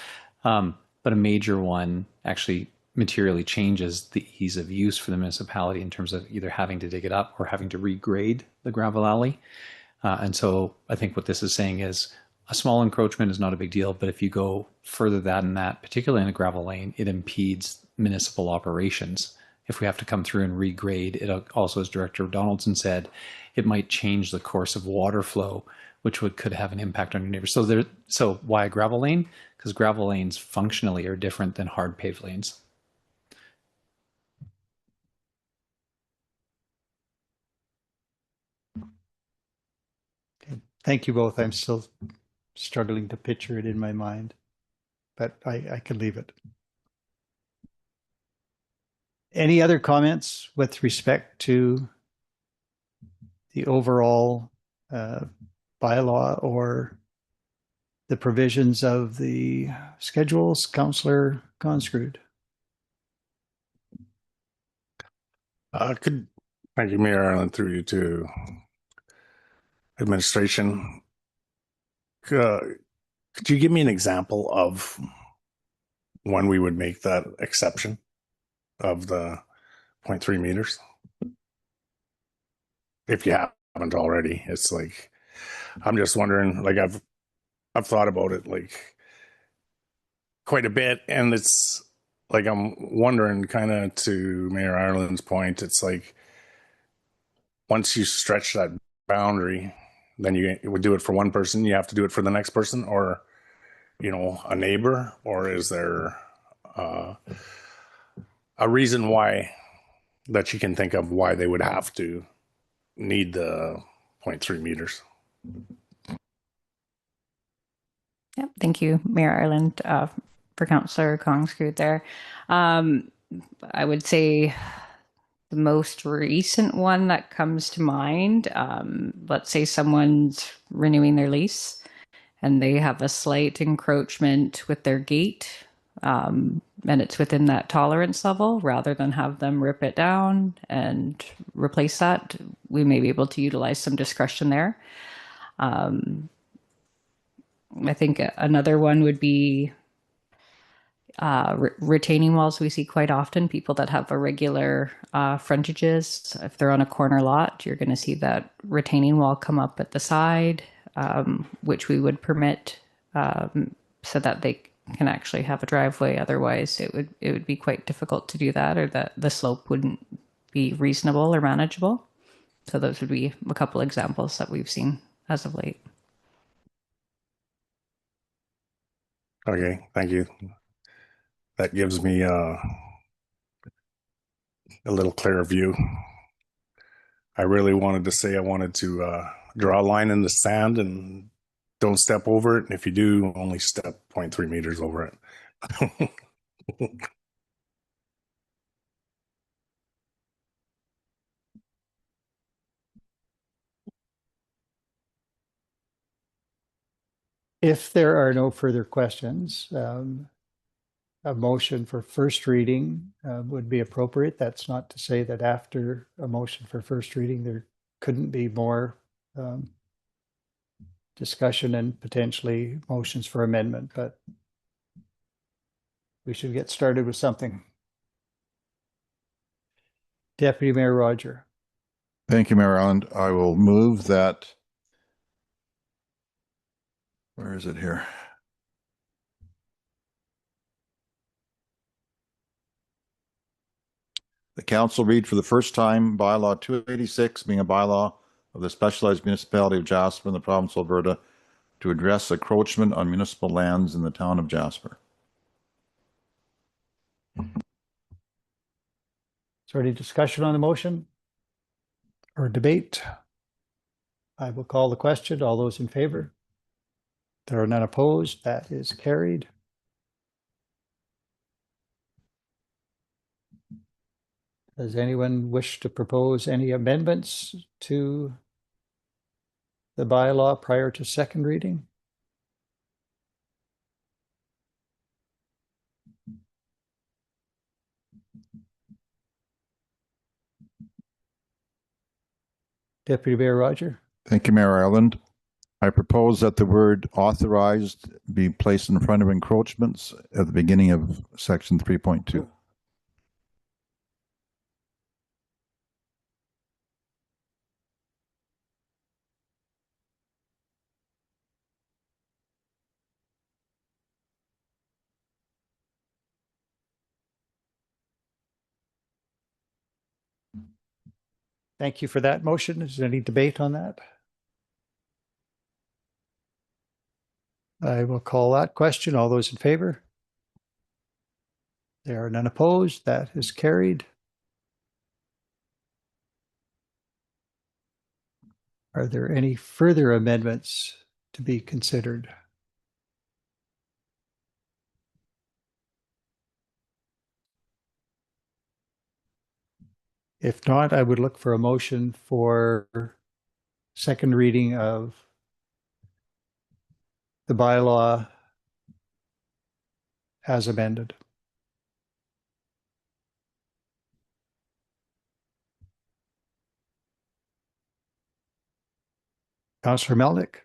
S10: But a major one actually materially changes the ease of use for the municipality in terms of either having to dig it up or having to regrade the gravel alley. And so I think what this is saying is a small encroachment is not a big deal, but if you go further than that, particularly in a gravel lane, it impedes municipal operations. If we have to come through and regrade, it also, as Director Donaldson said, it might change the course of water flow, which could have an impact on your neighbors. So why a gravel lane? Because gravel lanes functionally are different than hard paved lanes.
S1: Okay. Thank you both. I'm still struggling to picture it in my mind, but I can leave it. Any other comments with respect to the overall bylaw or the provisions of the schedules? Councillor Conscrewed.
S8: Thank you, Mayor Ireland, through you to administration. Could you give me an example of when we would make that exception of the 0.3 meters? If you haven't already, it's like, I'm just wondering, like I've thought about it like quite a bit, and it's like I'm wondering, kind of to Mayor Ireland's point, it's like once you stretch that boundary, then you would do it for one person, you have to do it for the next person, or a neighbor, or is there a reason why that you can think of why they would have to need the 0.3 meters?
S11: Yep, thank you, Mayor Ireland, for Councillor Conscrewed there. I would say the most recent one that comes to mind, let's say someone's renewing their lease and they have a slight encroachment with their gate, and it's within that tolerance level, rather than have them rip it down and replace that, we may be able to utilize some discretion there. I think another one would be retaining walls. We see quite often people that have irregular frontages. If they're on a corner lot, you're going to see that retaining wall come up at the side, which we would permit so that they can actually have a driveway. Otherwise, it would be quite difficult to do that, or that the slope wouldn't be reasonable or manageable. So those would be a couple examples that we've seen as of late.
S8: Okay, thank you. That gives me a little clearer view. I really wanted to say I wanted to draw a line in the sand and don't step over it. And if you do, only step 0.3 meters over it.
S1: If there are no further questions, a motion for first reading would be appropriate. That's not to say that after a motion for first reading, there couldn't be more discussion and potentially motions for amendment, but we should get started with something. Deputy Mayor Roger.
S7: Thank you, Mayor Allen. I will move that. Where is it here? The council read for the first time Bylaw 286, being a bylaw of the specialized municipality of Jasper in the province of Alberta to address encroachment on municipal lands in the town of Jasper.
S1: Is there any discussion on the motion or debate? I will call the question. All those in favor? There are none opposed. That is carried. Does anyone wish to propose any amendments to the bylaw prior to second reading? Deputy Mayor Roger.
S7: Thank you, Mayor Ireland. I propose that the word authorized be placed in front of encroachments at the beginning of section 3.2.
S1: Thank you for that motion. Is there any debate on that? I will call that question. All those in favor? There are none opposed. That is carried. Are there any further amendments to be considered? If not, I would look for a motion for second reading of the bylaw as amended. Councillor Melnick.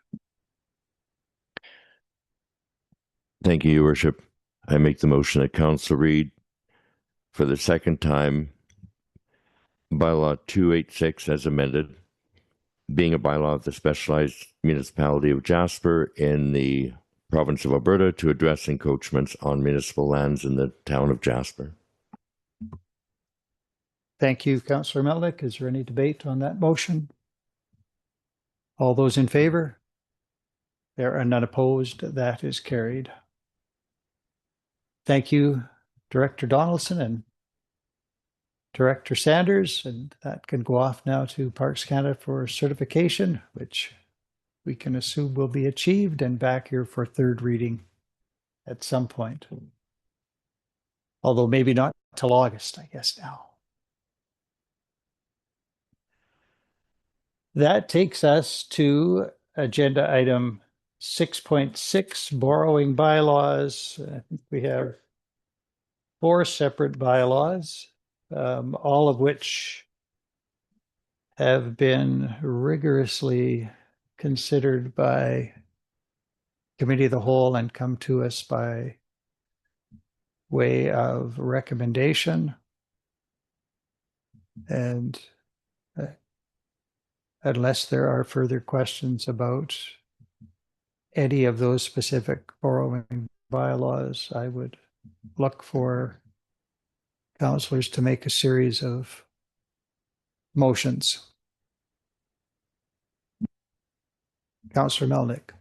S5: Thank you, Your Worship. I make the motion that council read for the second time Bylaw 286 as amended, being a bylaw of the specialized municipality of Jasper in the province of Alberta to address encroachments on municipal lands in the town of Jasper.
S1: Thank you, Councillor Melnick. Is there any debate on that motion? All those in favor? There are none opposed. That is carried. Thank you, Director Donaldson and Director Sanders, and that can go off now to Parks Canada for certification, which we can assume will be achieved, and back here for third reading at some point. Although maybe not till August, I guess now. That takes us to agenda item 6.6, borrowing bylaws. I think we have 4 separate bylaws, all of which have been rigorously considered by Committee of the Whole and come to us by way of recommendation. And unless there are further questions about any of those specific borrowing bylaws, I would look for councillors to make a series of motions. Councillor Melnick.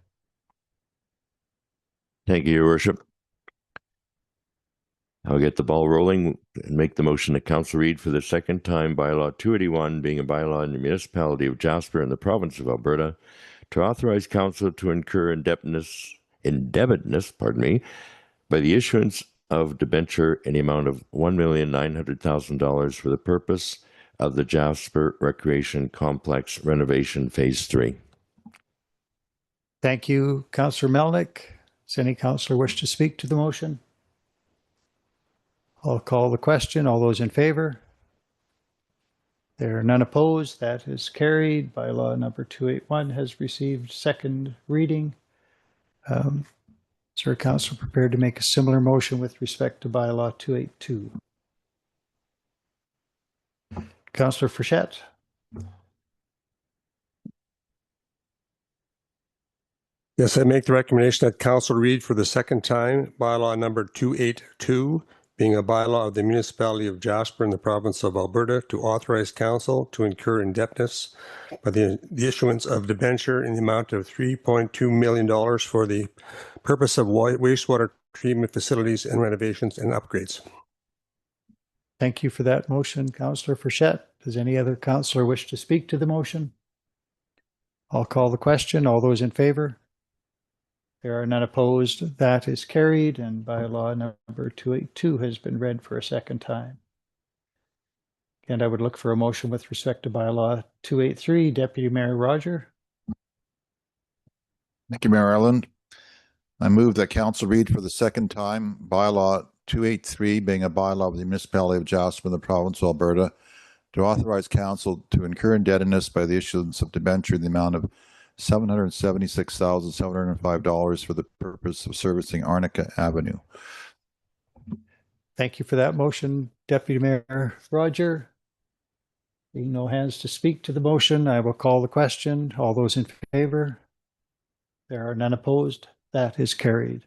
S5: Thank you, Your Worship. I'll get the ball rolling and make the motion that council read for the second time bylaw 281, being a bylaw in the municipality of Jasper in the province of Alberta, to authorize council to incur indebtedness, by the issuance of debenture in the amount of $1,900,000 for the purpose of the Jasper Recreation Complex renovation phase 3.
S1: Thank you, Councillor Melnick. Does any councillor wish to speak to the motion? I'll call the question. All those in favor? There are none opposed. That is carried. Bylaw number 281 has received second reading. Is our council prepared to make a similar motion with respect to bylaw 282? Councillor Frechette.
S2: Yes, I make the recommendation that council read for the second time bylaw number 282, being a bylaw of the municipality of Jasper in the province of Alberta, to authorize council to incur indebtedness by the issuance of debenture in the amount of $3.2 million for the purpose of wastewater treatment facilities and renovations and upgrades.
S1: Thank you for that motion, Councillor Frechette. Does any other councillor wish to speak to the motion? I'll call the question. All those in favor? There are none opposed. That is carried, and bylaw number 282 has been read for a second time. And I would look for a motion with respect to bylaw 283. Deputy Mayor Roger.
S7: Thank you, Mayor Ireland. I move that council read for the second time bylaw 283, being a bylaw of the municipality of Jasper in the province of Alberta, to authorize council to incur indebtedness by the issuance of debenture in the amount of $776,705 for the purpose of servicing Arnica Avenue.
S1: Thank you for that motion, Deputy Mayor Roger. Being no hands to speak to the motion, I will call the question. All those in favor? There are none opposed. That is carried.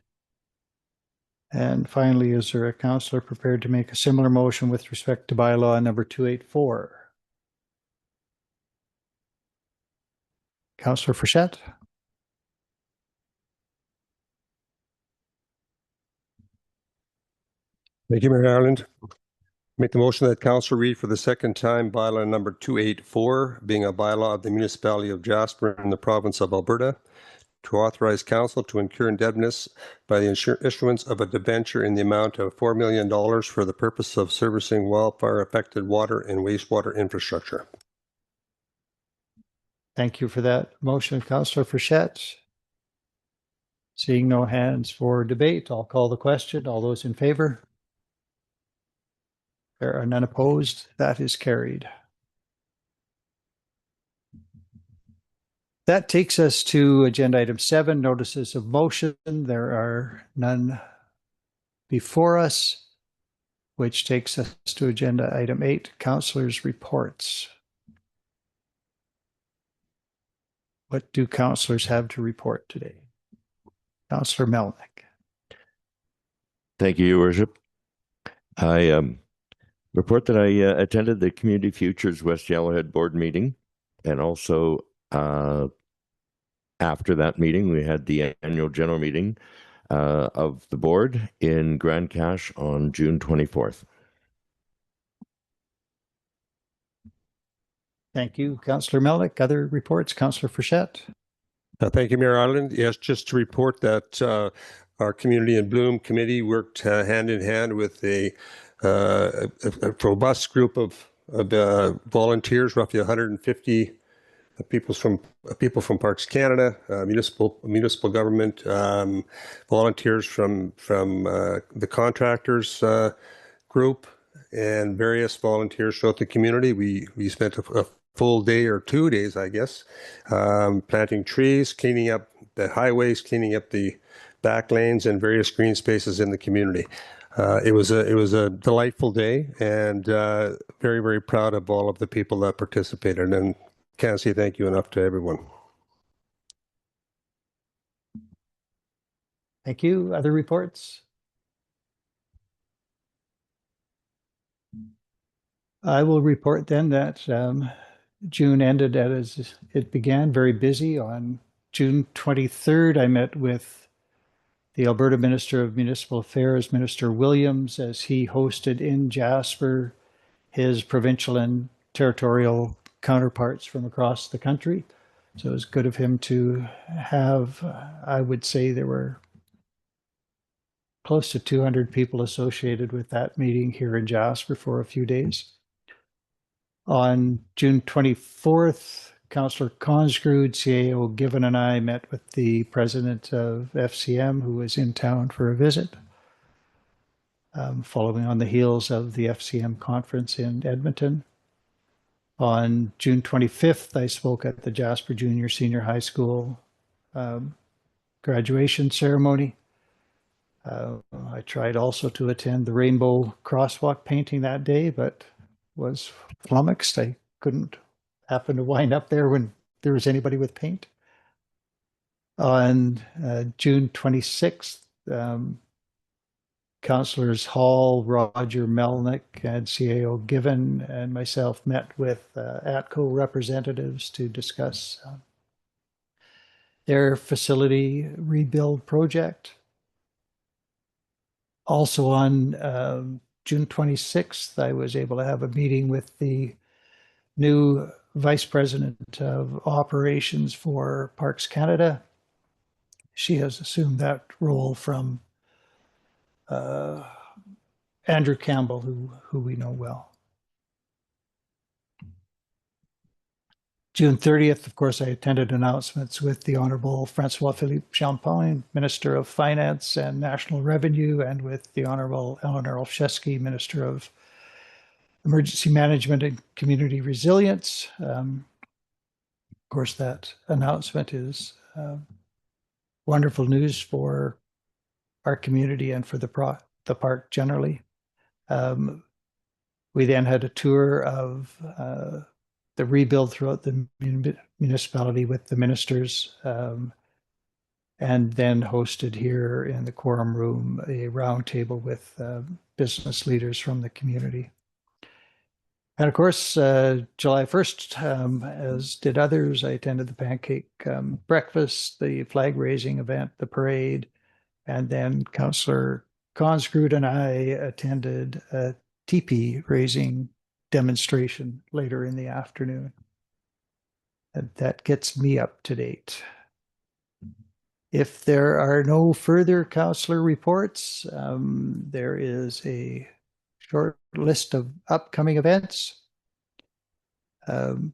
S1: And finally, is there a councillor prepared to make a similar motion with respect to bylaw number 284? Councillor Frechette.
S2: Thank you, Mayor Ireland. Make the motion that council read for the second time bylaw number 284, being a bylaw of the municipality of Jasper in the province of Alberta, to authorize council to incur indebtedness by the issuance of a debenture in the amount of $4 million for the purpose of servicing wildfire-affected water and wastewater infrastructure.
S1: Thank you for that motion, Councillor Frechette. Seeing no hands for debate, I'll call the question. All those in favor? There are none opposed. That is carried. That takes us to agenda item 7, notices of motion. There are none before us, which takes us to agenda item 8, councillors' reports. What do councillors have to report today? Councillor Melnick.
S5: Thank you, Your Worship. I report that I attended the Community Futures West Yellowhead Board meeting, and also after that meeting, we had the annual general meeting of the board in Grand Cache on June 24th.
S1: Thank you, Councillor Melnick. Other reports, Councillor Frechette.
S2: Thank you, Mayor Ireland. Yes, just to report that our Community in Bloom committee worked hand in hand with a robust group of volunteers, roughly 150 people from Parks Canada, municipal government, volunteers from the contractors group, and various volunteers throughout the community. We spent a full day or 2 days, I guess, planting trees, cleaning up the highways, cleaning up the back lanes, and various green spaces in the community. It was a delightful day, and very, very proud of all of the people that participated, and can't say thank you enough to everyone.
S1: Thank you. Other reports? I will report then that June ended as it began, very busy. On June 23rd, I met with the Alberta Minister of Municipal Affairs, Minister Williams, as he hosted in Jasper his provincial and territorial counterparts from across the country. So it was good of him to have, I would say there were close to 200 people associated with that meeting here in Jasper for a few days. On June 24th, Councillor Consgrud, CAO Given, and I met with the president of FCM, who was in town for a visit, following on the heels of the FCM conference in Edmonton. On June 25th, I spoke at the Jasper Junior Senior High School graduation ceremony. I tried also to attend the rainbow crosswalk painting that day, but was flummoxed. I couldn't happen to wind up there when there was anybody with paint. On June 26th, Councillors Hall, Roger Melnick, and CAO Given and myself met with ATCO representatives to discuss their facility rebuild project. Also on June 26th, I was able to have a meeting with the new Vice President of Operations for Parks Canada. She has assumed that role from Andrew Campbell, who we know well. June 30th, of course, I attended announcements with the Honorable Francois-Philippe Champagne, Minister of Finance and National Revenue, and with the Honorable Eleanor Olszewski, Minister of Emergency Management and Community Resilience. Of course, that announcement is wonderful news for our community and for the park generally. We then had a tour of the rebuild throughout the municipality with the ministers, and then hosted here in the Quorum Room a roundtable with business leaders from the community. And of course, July 1st, as did others, I attended the pancake breakfast, the flag raising event, the parade, and then Councillor Consgrud and I attended a teepee raising demonstration later in the afternoon. And that gets me up to date. If there are no further councillor reports, there is a short list of upcoming events. To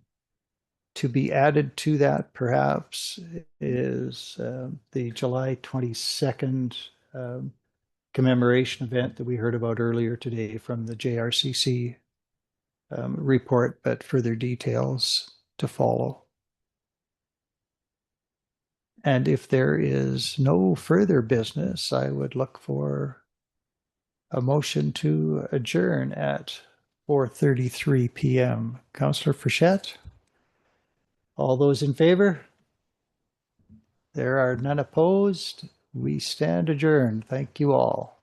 S1: be added to that, perhaps, is the July 22nd commemoration event that we heard about earlier today from the JRCC report, but further details to follow. And if there is no further business, I would look for a motion to adjourn at 4:33 p.m. Councillor Frechette? All those in favor? There are none opposed. We stand adjourned. Thank you all.